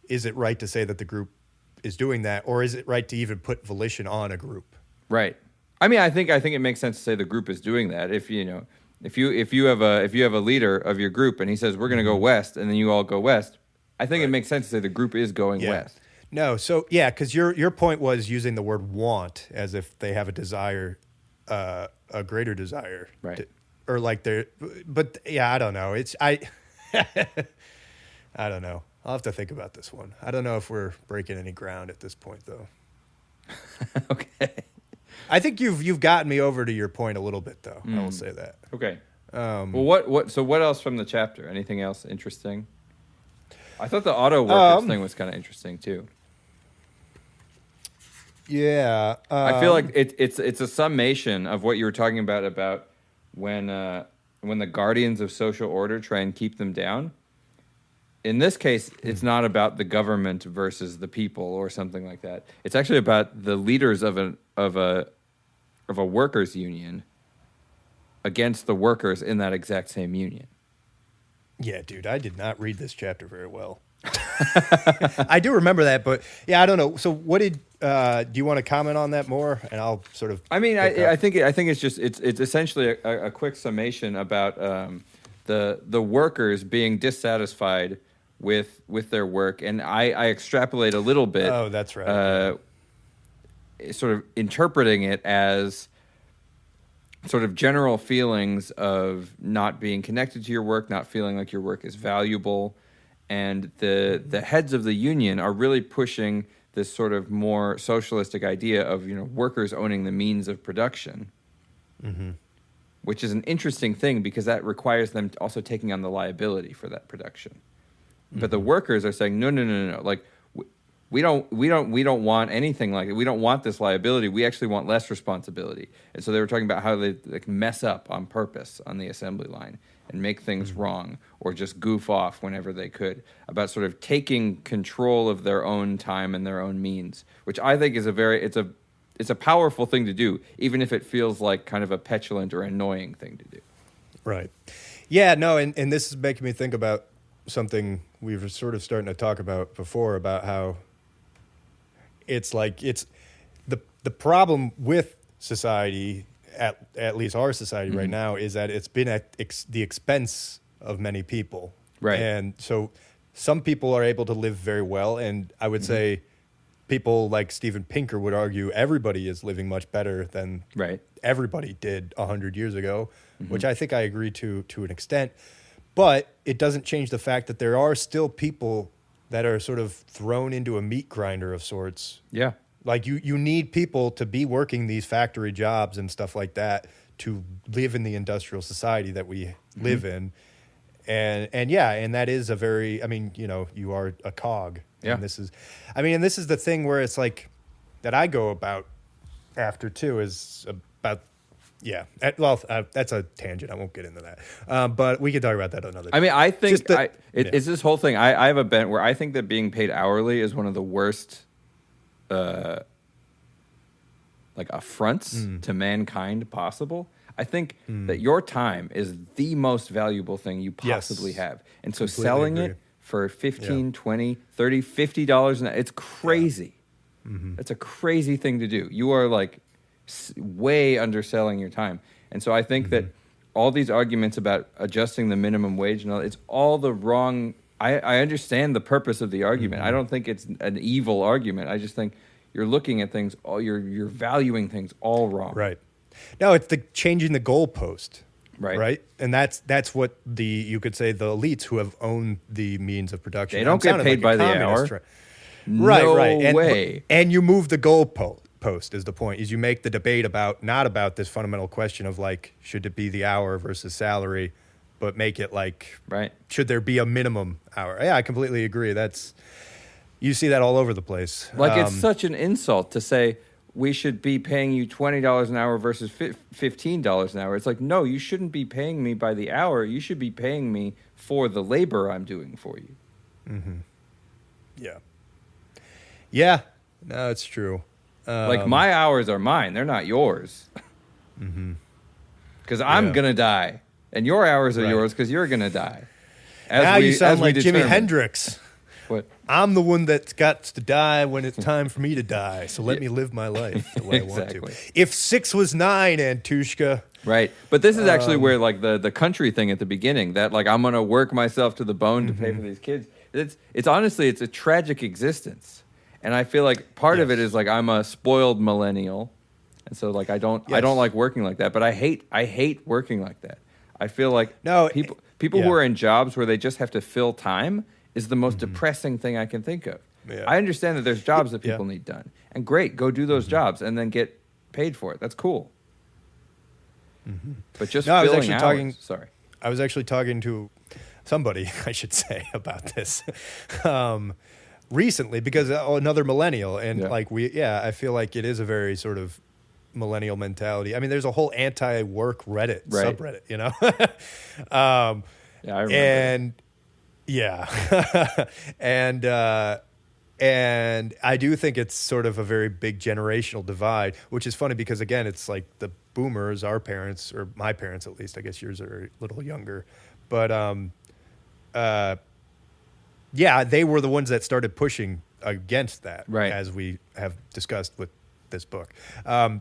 is it right to say that the group is doing that, or is it right to even put volition on a group? Right. I mean, I think it makes sense to say the group is doing that. If you have a leader of your group and he says we're going to go west, and then you all go west, I think it makes sense to say the group is going west. No, so yeah, because your point was using the word want as if they have a desire, a greater desire, right? Or like they're, but yeah, I don't know. I don't know. I'll have to think about this one. I don't know if we're breaking any ground at this point, though. Okay. I think you've gotten me over to your point a little bit, though. I will say that. Okay. Well, what else from the chapter? Anything else interesting? I thought the auto workers thing was kind of interesting too. Yeah, I feel like it's a summation of what you were talking about when the guardians of social order try and keep them down. In this case, it's not about the government versus the people or something like that. It's actually about the leaders of of a workers' union against the workers in that exact same union. Yeah, dude, I did not read this chapter very well. I do remember that, but yeah, I don't know. So what do you want to comment on that more? And I'll sort of. I mean, I think it's just it's essentially a quick summation about the workers being dissatisfied with their work, and I extrapolate a little bit. Oh, that's right. Sort of interpreting it as sort of general feelings of not being connected to your work, not feeling like your work is valuable. And the heads of the union are really pushing this sort of more socialistic idea of, workers owning the means of production, which is an interesting thing because that requires them also taking on the liability for that production. But the workers are saying, no. Like, we don't want anything like it. We don't want this liability. We actually want less responsibility. And so they were talking about how they mess up on purpose on the assembly line and make things wrong or just goof off whenever they could, about sort of taking control of their own time and their own means, which I think is it's a powerful thing to do, even if it feels like kind of a petulant or annoying thing to do. Right. Yeah, no, and this is making me think about something we were sort of starting to talk about before, about how it's like it's the problem with society, at least our society right now, is that it's been at the expense of many people. Right. And so some people are able to live very well, and I would say people like Steven Pinker would argue everybody is living much better than everybody did 100 years ago, which I think I agree to an extent. But it doesn't change the fact that there are still people that are sort of thrown into a meat grinder of sorts. Yeah. Like you need people to be working these factory jobs and stuff like that to live in the industrial society that we live in. And that is a very, you are a cog. Yeah. And this is the thing where it's like that I go about after too, is about, that's a tangent. I won't get into that. But we can talk about that another day. I mean, I think it's this whole thing. I have a bent where I think that being paid hourly is one of the worst affronts to mankind possible. I think that your time is the most valuable thing you possibly have. And so selling it for $15, $20, $30, $50 an hour, it's crazy. It's a crazy thing to do. You are like way underselling your time. And so I think that all these arguments about adjusting the minimum wage and all, it's all the wrong. I understand the purpose of the argument. I don't think it's an evil argument. I just think you're looking at things, you're valuing things all wrong. Right. No, it's the changing the goalpost. Right. And that's what you could say the elites who have owned the means of production. They don't get paid by the hour. No right. way. And you move the goalpost is the point. Is you make the debate not about this fundamental question of like, should it be the hour versus salary, but make it like, should there be a minimum hour? Yeah, I completely agree. You see that all over the place. Like it's such an insult to say we should be paying you $20 an hour versus $15 an hour. It's like, no, you shouldn't be paying me by the hour. You should be paying me for the labor I'm doing for you. Yeah. Yeah. No, it's true. Like my hours are mine. They're not yours. Because I'm going to die. And your hours are yours because you're going to die. You sound like Jimi Hendrix. What? I'm the one that's got to die when it's time for me to die. So let me live my life the way I want to. If 6 was 9, Antushka. Right. But this is actually where like the country thing at the beginning, that like I'm going to work myself to the bone to pay for these kids. It's honestly, it's a tragic existence. And I feel like part of it is like I'm a spoiled millennial. And so like I don't like working like that, but I hate working like that. I feel like people who are in jobs where they just have to fill time is the most depressing thing I can think of. Yeah. I understand that there's jobs that people need done. And great, go do those jobs and then get paid for it. That's cool. But just filling hours. Sorry. I was actually talking to somebody, I should say, about this recently because another millennial. And I feel like it is a very sort of millennial mentality. I mean, there's a whole anti-work Reddit subreddit, you know? I remember. And And I do think it's sort of a very big generational divide, which is funny because, again, it's like the boomers, our parents, or my parents at least, I guess yours are a little younger. But, yeah, they were the ones that started pushing against that, right, as we have discussed with this book.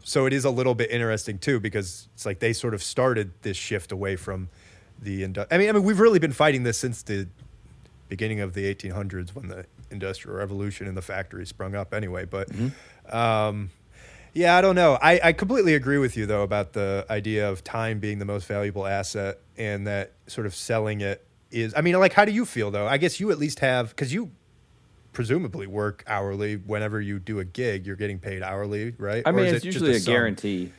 So it is a little bit interesting, too, because it's like they sort of started this shift away from the... I mean, we've really been fighting this since the beginning of the 1800s when the Industrial Revolution and the factory sprung up anyway. But, yeah, I don't know. I completely agree with you, though, about the idea of time being the most valuable asset and that sort of selling it is... I mean, like, how do you feel, though? I guess you at least have... Because you presumably work hourly. Whenever you do a gig, you're getting paid hourly, right? I mean, it's usually a guarantee.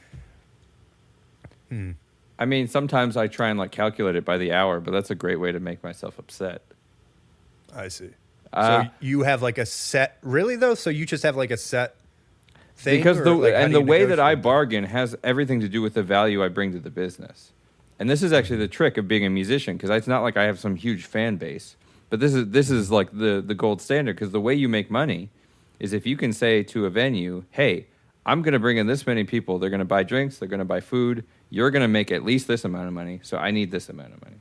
I mean, sometimes I try and like calculate it by the hour, but that's a great way to make myself upset. I see. So you have like a set, really though? So you just have like a set thing? Because the way that I that? bargain has everything to do with the value I bring to the business. And this is actually the trick of being a musician, because it's not like I have some huge fan base. But this is like the gold standard, because the way you make money is if you can say to a venue, hey, I'm going to bring in this many people. They're going to buy drinks. They're going to buy food. You're going to make at least this amount of money, so I need this amount of money.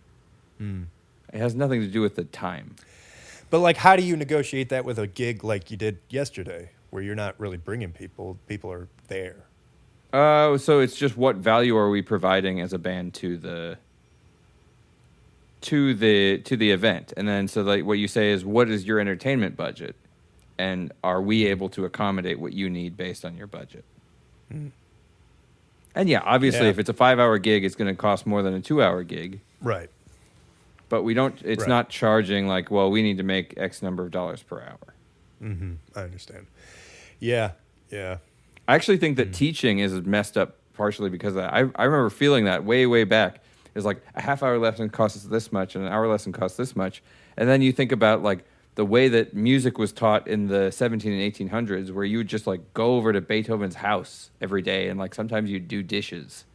It has nothing to do with the time. But like, how do you negotiate that with a gig like you did yesterday, where you're not really bringing people? People are there. So it's just what value are we providing as a band to the event, and then so like what you say is, what is your entertainment budget, and are we able to accommodate what you need based on your budget? And yeah, obviously, if it's a 5-hour gig, it's going to cost more than a 2-hour gig, right? But we don't. It's not charging like, well, we need to make X number of dollars per hour. I understand. Yeah. I actually think that teaching is messed up partially because of that. I remember feeling that way back. It's like a half-hour lesson costs this much, and an hour lesson costs this much. And then you think about like the way that music was taught in the 17 and 1800s, where you would just like go over to Beethoven's house every day, and like sometimes you'd do dishes,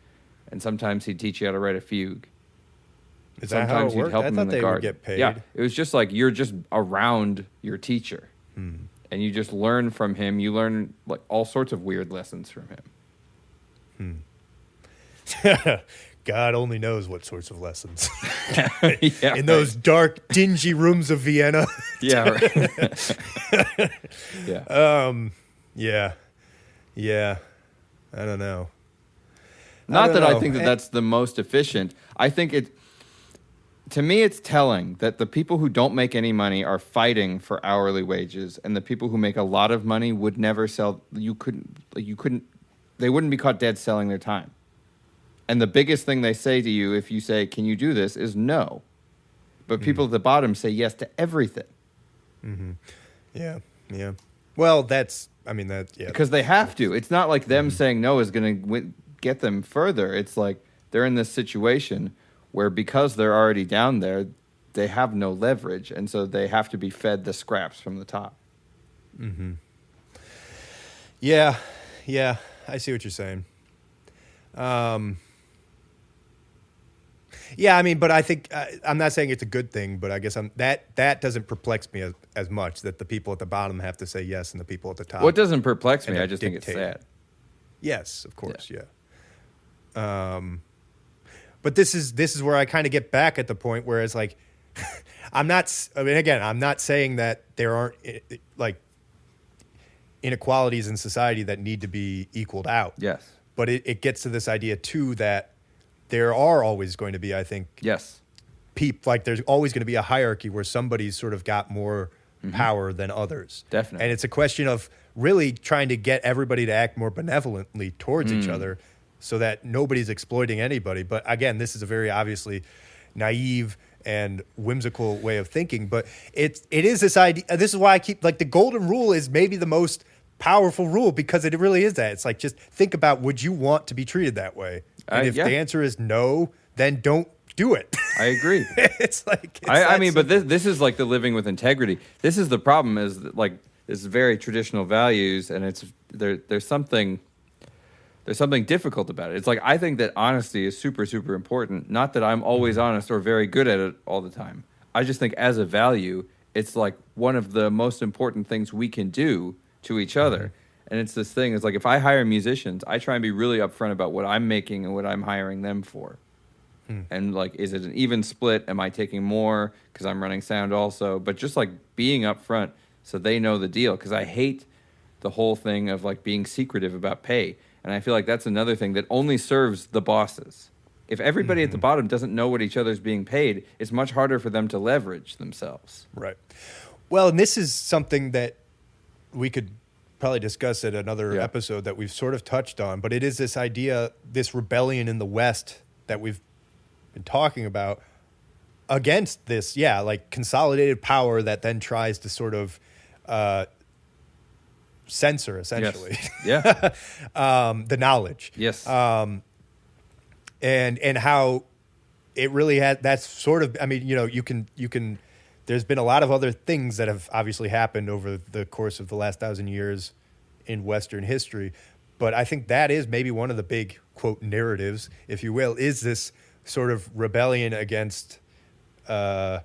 and sometimes he'd teach you how to write a fugue. Is that how it worked? I thought they would get paid. Yeah, it was just like you're just around your teacher, and you just learn from him. You learn like all sorts of weird lessons from him. God only knows what sorts of lessons. In those dark, dingy rooms of Vienna. Yeah. Right. Yeah. I don't know. Not that I think that that's the most efficient. I think to me, it's telling that the people who don't make any money are fighting for hourly wages, and the people who make a lot of money would never sell. They wouldn't be caught dead selling their time. And the biggest thing they say to you if you say, can you do this, is no. But people at the bottom say yes to everything. Yeah. Well, because they have to. It's not like them saying no is going to get them further. It's like they're in this situation where because they're already down there, they have no leverage. And so they have to be fed the scraps from the top. Yeah. I see what you're saying. Yeah, I mean, but I think I'm not saying it's a good thing, but I guess that doesn't perplex me as much, that the people at the bottom have to say yes and the people at the top. Well, it doesn't perplex me. I just think it's sad. Yes, of course, yeah. But this is where I kind of get back at the point where it's like, I'm not saying that there aren't like inequalities in society that need to be equaled out. Yes. But it gets to this idea too that there are always going to be, I think, yes, there's always going to be a hierarchy where somebody's sort of got more power than others. Definitely. And it's a question of really trying to get everybody to act more benevolently towards each other so that nobody's exploiting anybody. But again, this is a very obviously naive and whimsical way of thinking. But it is this idea. This is why I keep, like, the golden rule is maybe the most powerful rule, because it really is that. It's like, just think about, would you want to be treated that way? And if the answer is no, then don't do it. I agree. It's like, I mean, but this is like the living with integrity. This is the problem, is that, like, this is very traditional values, and there's something difficult about it. It's like, I think that honesty is super, super important. Not that I'm always honest or very good at it all the time. I just think as a value, it's like one of the most important things we can do to each other. And it's this thing, it's like if I hire musicians, I try and be really upfront about what I'm making and what I'm hiring them for. And like, is it an even split? Am I taking more because I'm running sound also? But just like being upfront so they know the deal, because I hate the whole thing of like being secretive about pay. And I feel like that's another thing that only serves the bosses. If everybody at the bottom doesn't know what each other's being paid, it's much harder for them to leverage themselves. Right. Well, and this is something that we could probably discuss at another episode that we've sort of touched on, but it is this idea, this rebellion in the West that we've been talking about against this, like consolidated power that then tries to sort of censor, essentially, the knowledge. Yes. And how it really had, that's sort of, I mean, you can, there's been a lot of other things that have obviously happened over the course of the last 1,000 years in Western history. But I think that is maybe one of the big, quote, narratives, if you will, is this sort of rebellion against, I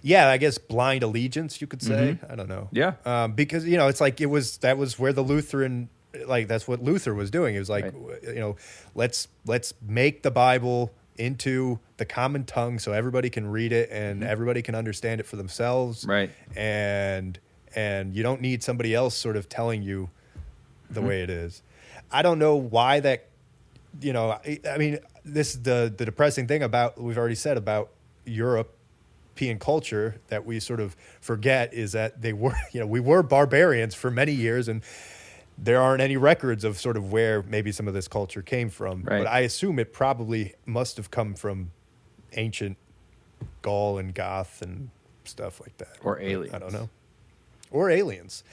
guess blind allegiance, you could say. I don't know. Yeah. Because, it's like that was where the Lutheran, like that's what Luther was doing. It was like, let's make the Bible into the common tongue so everybody can read it and everybody can understand it for themselves. Right. And you don't need somebody else sort of telling you the way it is. I don't know why that, I mean, this is the depressing thing about, we've already said about European culture that we sort of forget is that they were, we were barbarians for many years, and there aren't any records of sort of where maybe some of this culture came from. Right. But I assume it probably must have come from ancient Gaul and Goth and stuff like that. Or aliens. I don't know. Or aliens.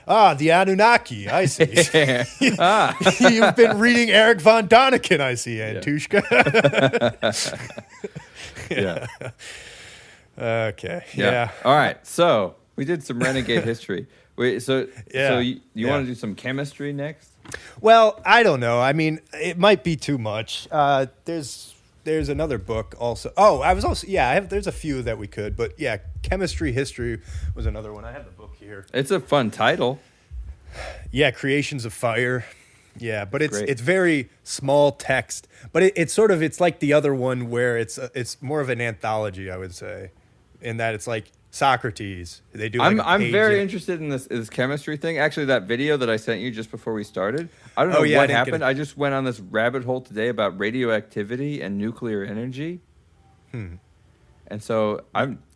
Ah, the Anunnaki, I see. You've been reading Eric von Däniken, I see, Antushka. Yeah. Okay. Yeah. All right. So we did some Renegade history. Wait, so you want to do some chemistry next? Well, I don't know. I mean, it might be too much. There's another book also. Oh, I was also there's a few that we could, but chemistry history was another one. I have the book here. It's a fun title. Yeah, Creations of Fire. Yeah, but it's very small text. But it's sort of, it's like the other one where it's more of an anthology, I would say, in that it's like Socrates. They do. Like I'm very interested in this chemistry thing. Actually, that video that I sent you just before we started, I don't know what happened. I just went on this rabbit hole today about radioactivity and nuclear energy. And so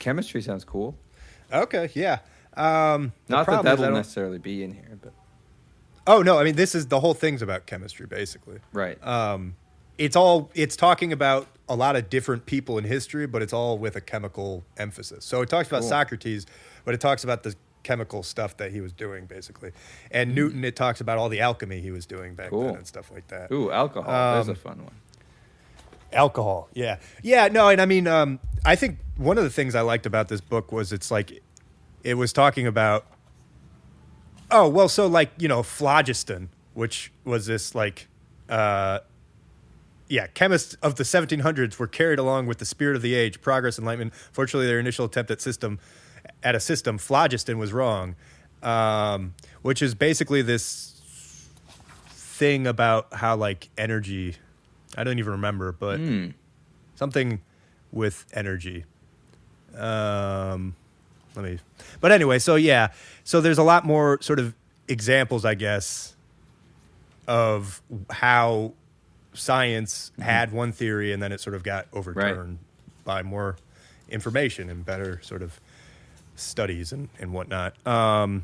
chemistry sounds cool. Okay, yeah. Not that that'll necessarily be in here, but. Oh no! I mean, this is the whole thing's about chemistry, basically. Right. It's talking about a lot of different people in history, but it's all with a chemical emphasis. So it talks about Socrates, but it talks about the chemical stuff that he was doing, basically. And Newton, it talks about all the alchemy he was doing back then and stuff like that. Ooh, alcohol. There's a fun one. Alcohol, yeah. Yeah, no, and I mean, I think one of the things I liked about this book was it was talking about, phlogiston, which was this chemists of the 1700s were carried along with the spirit of the age, progress, enlightenment. Fortunately, their initial attempt at a system, phlogiston, was wrong, which is basically this thing about how energy, I don't even remember, but something with energy. But anyway, so there's a lot more sort of examples, I guess, of how science had one theory and then it sort of got overturned by more information and better sort of studies and whatnot. I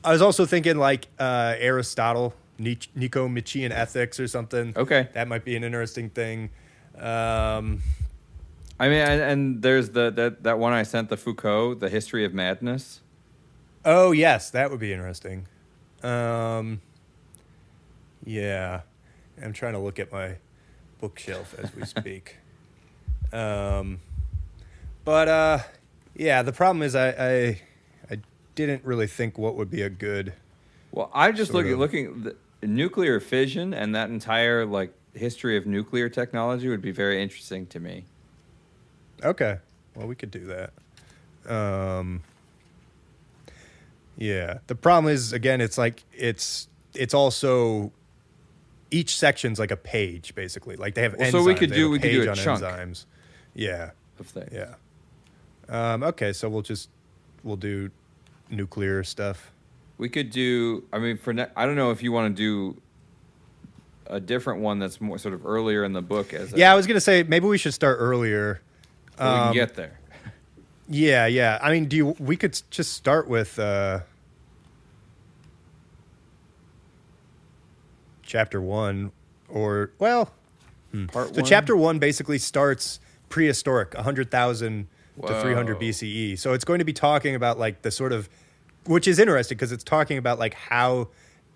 was also thinking Aristotle, Nicomachean Ethics or something. Okay. That might be an interesting thing. I mean, and there's that one I sent, the Foucault, The History of Madness. Oh, yes, that would be interesting. Yeah, I'm trying to look at my bookshelf as we speak. The problem is I didn't really think what would be a good. Well, I'm just looking the nuclear fission and that entire history of nuclear technology would be very interesting to me. Okay. Well, we could do that. Yeah. The problem is, again, it's like it's also each section's like a page, basically. Like they have enzymes. So we could do a on chunk enzymes. Yeah. of things. Yeah. Okay, so we'll do nuclear stuff. We could do. I mean, I don't know if you want to do a different one that's more sort of earlier in the book. I was gonna say maybe we should start earlier. So we can get there. Yeah. I mean, we could just start with chapter 1, or Part 1. Chapter 1 basically starts prehistoric, 100,000 to 300 BCE. So it's going to be talking about like the sort of, which is interesting because it's talking about like how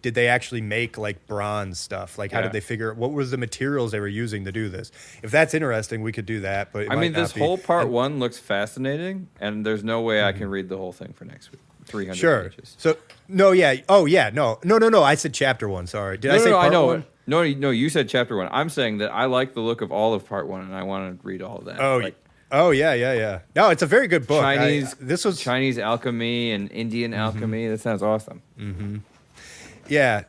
did they actually make like bronze stuff? Like how did they figure, what was the materials they were using to do this? If that's interesting, we could do that. But I mean, this whole part 1 looks fascinating, and there's no way I can read the whole thing for next week. 300 pages. So no, yeah. Oh yeah, no. I said chapter 1. Sorry, did I say part 1? No, you said chapter 1. I'm saying that I like the look of all of part 1, and I want to read all of that. Oh yeah. No, it's a very good book. This was Chinese alchemy and Indian alchemy. That sounds awesome. Mm-hmm. Yeah.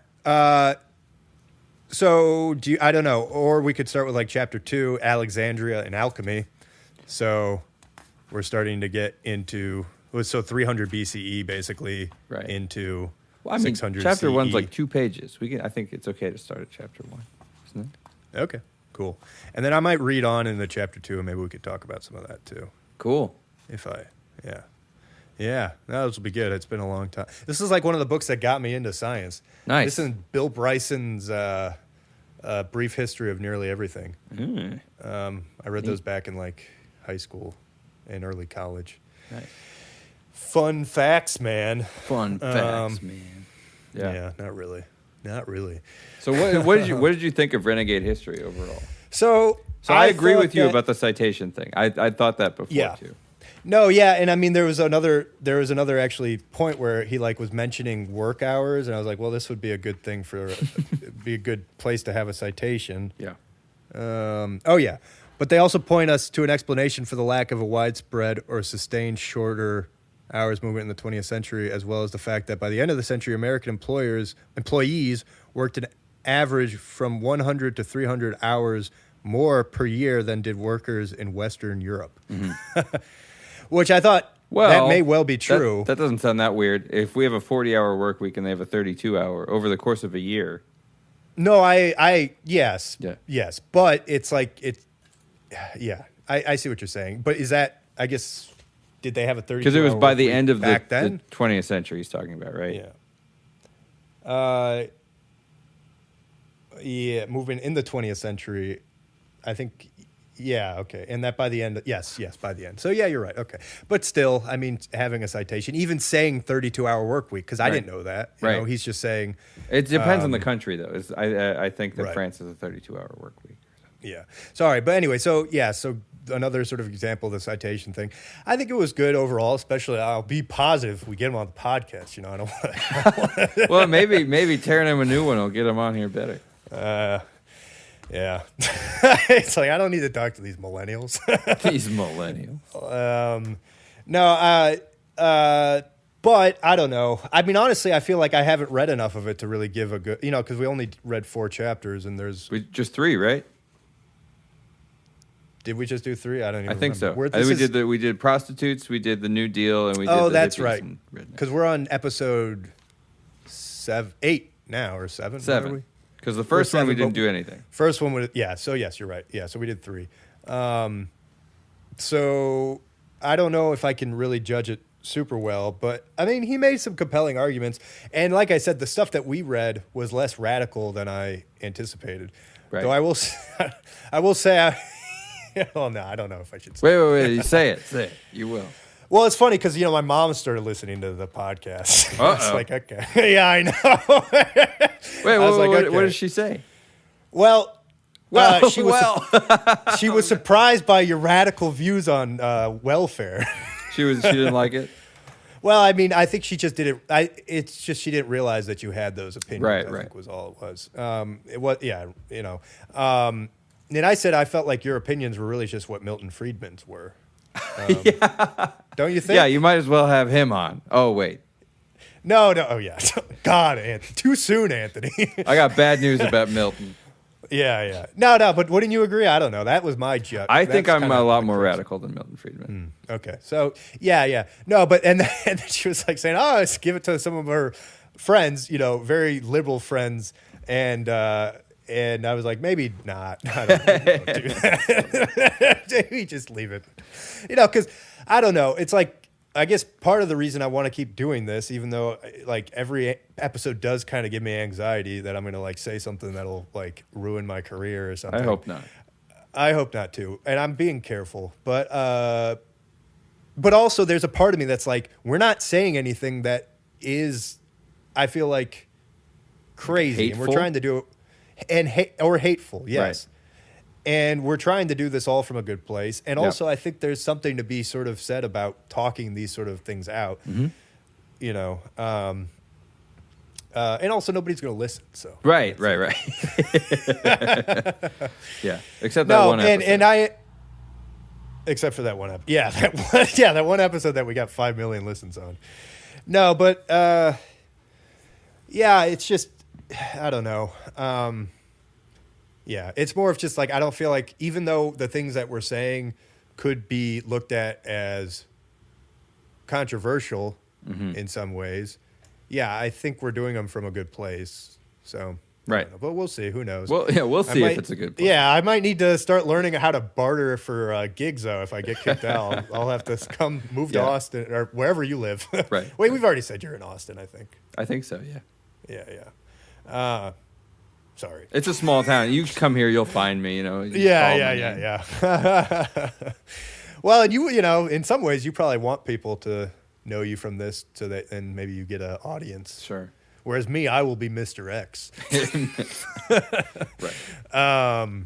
So I don't know, or we could start with like chapter 2, Alexandria and alchemy. So we're starting to get into 300 BCE basically into 600 chapter CE. 1's like 2 pages. I think it's okay to start at chapter 1, isn't it? Okay, cool. And then I might read on into chapter 2, and maybe we could talk about some of that too. Cool. Yeah, this will be good. It's been a long time. This is like one of the books that got me into science. Nice. This is Bill Bryson's Brief History of Nearly Everything. I read those back in like high school and early college. Nice. Fun facts, man. Yeah, not really. So what did you think of Renegade history overall? So I agree with you about the citation thing. I thought that before too. No, yeah, and I mean there was another actually point where he like was mentioning work hours, and I was like, well, this would be a good thing be a good place to have a citation. Yeah. But they also point us to an explanation for the lack of a widespread or sustained shorter hours movement in the 20th century, as well as the fact that by the end of the century, American employees worked an average from 100 to 300 hours more per year than did workers in Western Europe. Mm-hmm. Which I thought that may well be true. That doesn't sound that weird. If we have a 40-hour work week and they have a 32-hour over the course of a year. No, yes. But it's like, I see what you're saying. But is that, I guess, did they have a 32-hour because it was by the end of the 20th century he's talking about, right? Yeah. Moving in the 20th century, I think. Yeah, okay. And that by the end, yes, by the end. So, yeah, you're right. Okay. But still, I mean, having a citation, even saying 32-hour work week, because I didn't know that. You know, he's just saying. It depends on the country, though. I think that France is a 32-hour work week. Yeah. Sorry. But anyway, so another sort of example of the citation thing. I think it was good overall, especially I'll be positive if we get him on the podcast. You know, I don't want Well, maybe tearing him a new one will get him on here better. Yeah. It's like, I don't need to talk to these millennials. But I don't know. I mean, honestly, I feel like I haven't read enough of it to really give a good, because we only read 4 chapters and there's just 3, right? Did we just do 3? I don't even think remember. So. We did prostitutes, we did the New Deal, and we did that's right. Because we're on episode 8 now, or 7. 7. Because the first one we didn't do anything. First one would, so yes, you're right. Yeah, so we did 3. So I don't know if I can really judge it super well, but I mean, he made some compelling arguments. And like I said, the stuff that we read was less radical than I anticipated. Right. Though I will say, oh no, I don't know if I should say Wait. You say it. You will. Well, it's funny because, my mom started listening to the podcast. I was like, okay. Yeah, I know. What did she say? Well, she was surprised by your radical views on welfare. She didn't like it? Well, I mean, I think she just did it. It's just she didn't realize that you had those opinions. Right, I think was all it was. It was, yeah, you know. And I said I felt like your opinions were really just what Milton Friedman's were. Yeah. Don't you think? Yeah, you might as well have him on. Oh, wait. No. Oh, yeah. God, Anthony. Too soon, Anthony. I got bad news about Milton. Yeah. No, but wouldn't you agree? I don't know. That was my judge. I think I'm a lot more radical than Milton Friedman. Okay. So, yeah. No, but, and then she was like saying, oh, let's give it to some of her friends, you know, very liberal friends. And I was like, maybe not. I don't do that. Maybe just leave it. You know, because I don't know. It's like, I guess part of the reason I want to keep doing this, even though like every episode does kind of give me anxiety that I'm going to like say something that'll like ruin my career or something. I hope not. I hope not too. And I'm being careful, but also there's a part of me that's like, we're not saying anything that is, I feel like, crazy. Hateful? And we're trying to do it or hateful. Yes. Right. And we're trying to do this all from a good place. And also, I think there's something to be sort of said about talking these sort of things out, you know. And also, nobody's going to listen. So Right. Yeah, except that one episode. Except for that one episode. Yeah, that one episode that we got 5 million listens on. No, but, yeah, it's just, I don't know. Yeah, it's more of just like, I don't feel like, even though the things that we're saying could be looked at as controversial in some ways, yeah, I think we're doing them from a good place. So, right. But we'll see. Who knows? Well, yeah, we'll see if it's a good place. Yeah, I might need to start learning how to barter for gigs, though, if I get kicked out. I'll have to come move to Austin or wherever you live. Right. Wait, we've already said you're in Austin, I think. I think so, yeah. Yeah. Sorry. It's a small town. You come here, you'll find me, you know. Yeah. Well, and you know, in some ways, you probably want people to know you from this so that, and maybe you get an audience. Sure. Whereas me, I will be Mr. X. Right.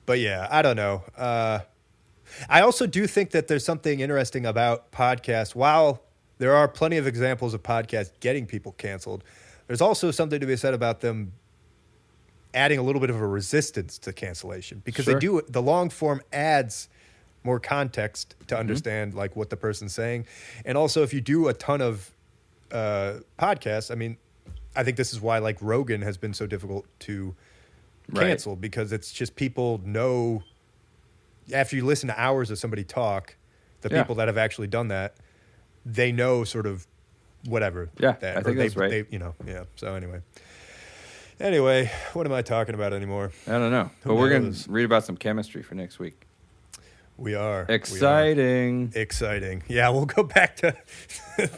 But yeah, I don't know. I also do think that there's something interesting about podcasts. While there are plenty of examples of podcasts getting people canceled, there's also something to be said about them adding a little bit of a resistance to cancellation, because they do, the long form adds more context to understand like what the person's saying. And also, if you do a ton of podcasts, I mean, I think this is why like Rogan has been so difficult to cancel, because it's just people know, after you listen to hours of somebody talk, the people that have actually done that, they know sort of whatever. Yeah, that, I think that's right. You know, yeah. So anyway, what am I talking about anymore? I don't know. But we're going to read about some chemistry for next week. We are. Exciting. Exciting. Yeah, we'll go back to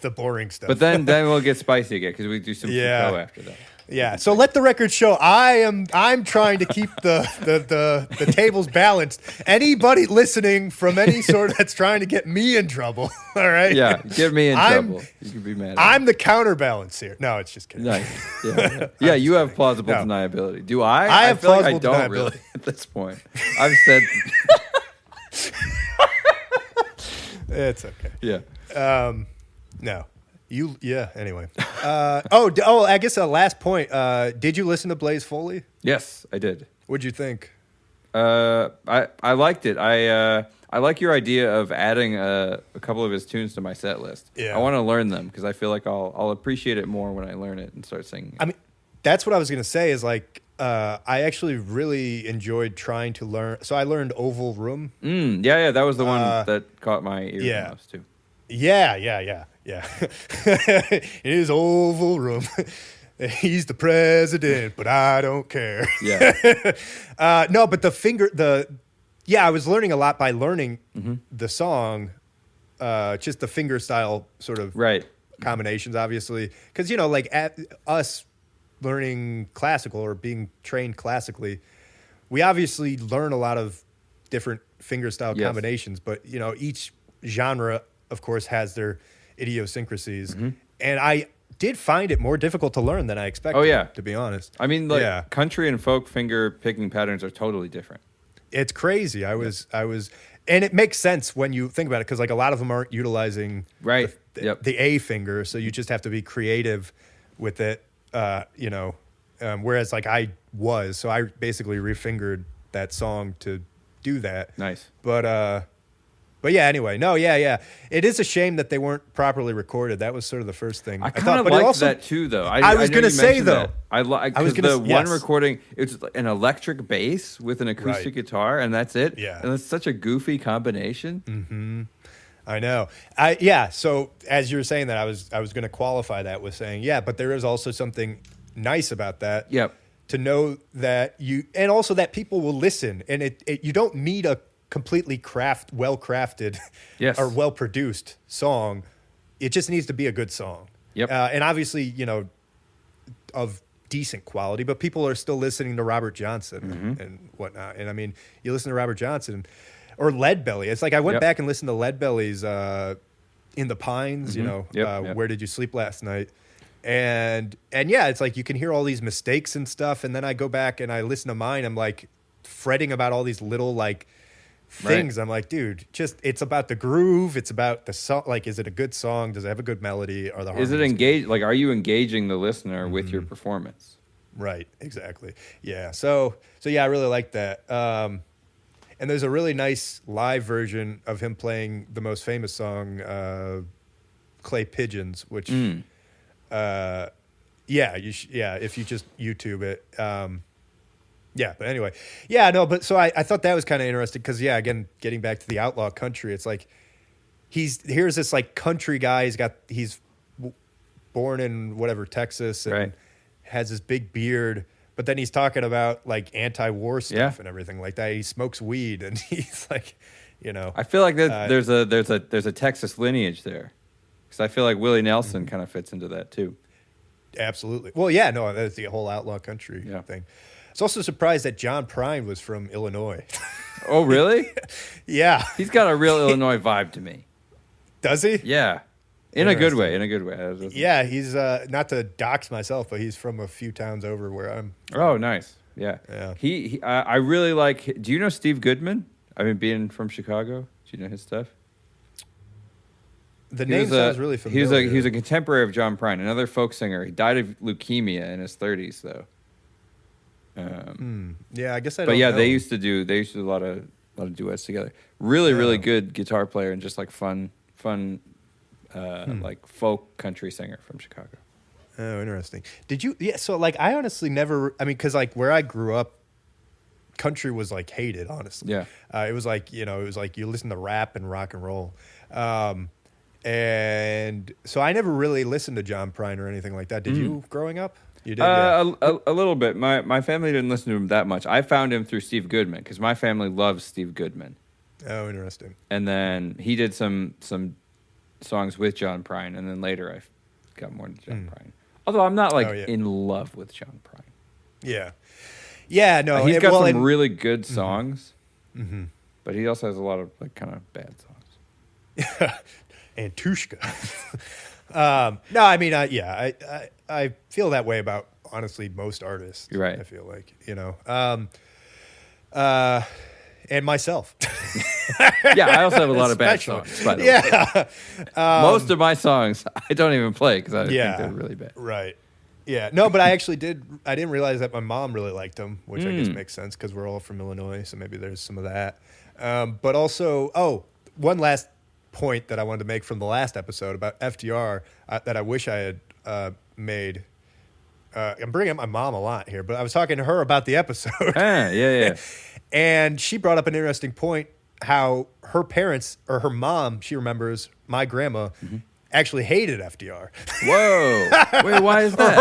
the boring stuff. But then we'll get spicy again, because we do some Foucault after that. Yeah. So let the record show I'm trying to keep the tables balanced. Anybody listening from any sort that's trying to get me in trouble, all right? Yeah, get me in trouble. You can be mad at me. I'm the counterbalance here. No, it's just kidding. Nice. Yeah, you have plausible deniability. Do I? I have feel plausible like I don't really at this point. I've said it's okay. Yeah. No. Anyway. I guess a last point. Did you listen to Blaze Foley? Yes, I did. What'd you think? I liked it. I like your idea of adding a couple of his tunes to my set list. Yeah. I want to learn them, because I feel like I'll appreciate it more when I learn it and start singing it. I mean, that's what I was going to say is like, I actually really enjoyed trying to learn. So I learned Oval Room. Yeah. That was the one that caught my ear the most too. Yeah. It is Oval Room. He's the president, but I don't care. Yeah. No, but I was learning a lot by learning the song, just the finger style sort of combinations, obviously. Because, you know, like us learning classical or being trained classically, we obviously learn a lot of different finger style combinations, but, you know, each genre, of course, has their idiosyncrasies. And I did find it more difficult to learn than I expected, to be honest. I mean, like, country and folk finger picking patterns are totally different. It's crazy. I was, and it makes sense when you think about it, because like a lot of them aren't utilizing the A finger, so you just have to be creative with it, whereas like so I basically refingered that song to do that. Nice. But yeah, anyway, it is a shame that they weren't properly recorded. That was sort of the first thing I kind of liked that too, though. I was going to say though, one recording, it's an electric bass with an acoustic guitar, and that's it. Yeah, and it's such a goofy combination. Mm-hmm. I know. So as you were saying that, I was going to qualify that with saying, but there is also something nice about that. Yep. To know that and also that people will listen, and you don't need a completely well crafted or well produced song. It just needs to be a good song. Yep. And obviously, of decent quality, but people are still listening to Robert Johnson and whatnot. And I mean, you listen to Robert Johnson or Leadbelly. It's like I went back and listened to Leadbelly's In the Pines, Where Did You Sleep Last Night? And it's like you can hear all these mistakes and stuff. And then I go back and I listen to mine. I'm like fretting about all these little like things. Right. I'm like, dude, it's about the groove. It's about the song. Like, is it a good song? Does it have a good melody? Or is it engaged? Like, are you engaging the listener with your performance? Right. Exactly. Yeah. So yeah, I really like that. And there's a really nice live version of him playing the most famous song, Clay Pigeons, which, if you just YouTube it, but anyway, so I thought that was kind of interesting because, again, getting back to the outlaw country, it's like here's this like country guy. He's born in whatever, Texas, and has this big beard, but then he's talking about like anti-war stuff and everything like that. He smokes weed and he's like, I feel like there's a Texas lineage there because I feel like Willie Nelson kind of fits into that too. Absolutely. Well, that's the whole outlaw country thing. I was also surprised that John Prine was from Illinois. Oh, really? Yeah. He's got a real Illinois vibe to me. Does he? Yeah. In a good way. Yeah, he's not to dox myself, but he's from a few towns over where I'm. Oh, nice. Yeah. I really like. Do you know Steve Goodman? I mean, being from Chicago, do you know his stuff? The name sounds really familiar. He was a contemporary of John Prine, another folk singer. He died of leukemia in his 30s, though. Yeah, I guess I don't know. They used to do a lot of duets together. Really good guitar player and just like fun like folk country singer from Chicago. Oh, interesting. Did you so like I honestly never, I mean, cuz like where I grew up, country was like hated, honestly. Yeah. It was like, you listen to rap and rock and roll. And so I never really listened to John Prine or anything like that. Did you growing up? You did, a little bit. My family didn't listen to him that much. I found him through Steve Goodman because my family loves Steve Goodman. Oh, interesting. And then he did some songs with John Prine, and then later I got more into John Prine. Although I'm not in love with John Prine. Yeah. Yeah, no. He's got some really good songs, but he also has a lot of like kind of bad songs. Antushka. No, I mean, I feel that way about honestly most artists. You're right. I feel like, and myself. Yeah, I also have a lot of bad songs, by the way. Most of my songs I don't even play because I think they're really bad. Right. Yeah. No, but I actually I didn't realize that my mom really liked them, which I guess makes sense because we're all from Illinois, so maybe there's some of that. But also, one last point that I wanted to make from the last episode about FDR that I wish I had made. I'm bringing up my mom a lot here, but I was talking to her about the episode. Yeah. And she brought up an interesting point, how her parents, or her mom, she remembers, my grandma, actually hated FDR. Whoa. Wait, why is that?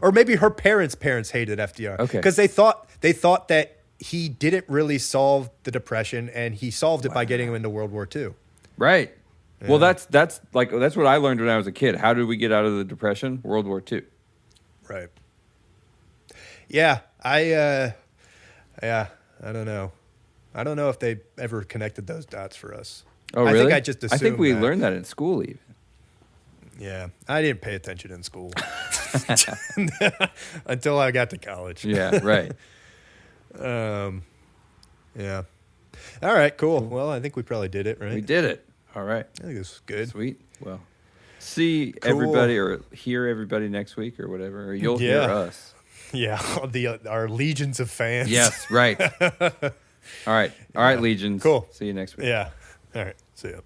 Or maybe her parents' hated FDR. Okay. Because they thought that he didn't really solve the Depression, and he solved it by getting him into World War II. Right. Yeah. Well, that's what I learned when I was a kid. How did we get out of the Depression? World War II. Right. Yeah, I don't know. I don't know if they ever connected those dots for us. Oh, really? I think I just assumed I think we learned that in school even. Yeah, I didn't pay attention in school until I got to college. Yeah, right. Yeah. All right, cool. Well, I think we probably did it, right? We did it. All right. I think it was good. Sweet. Well, see everybody or hear everybody next week or whatever, or you'll hear us. Yeah, our legions of fans. Yes, right. All right, legions. Cool. See you next week. Yeah. All right. See ya.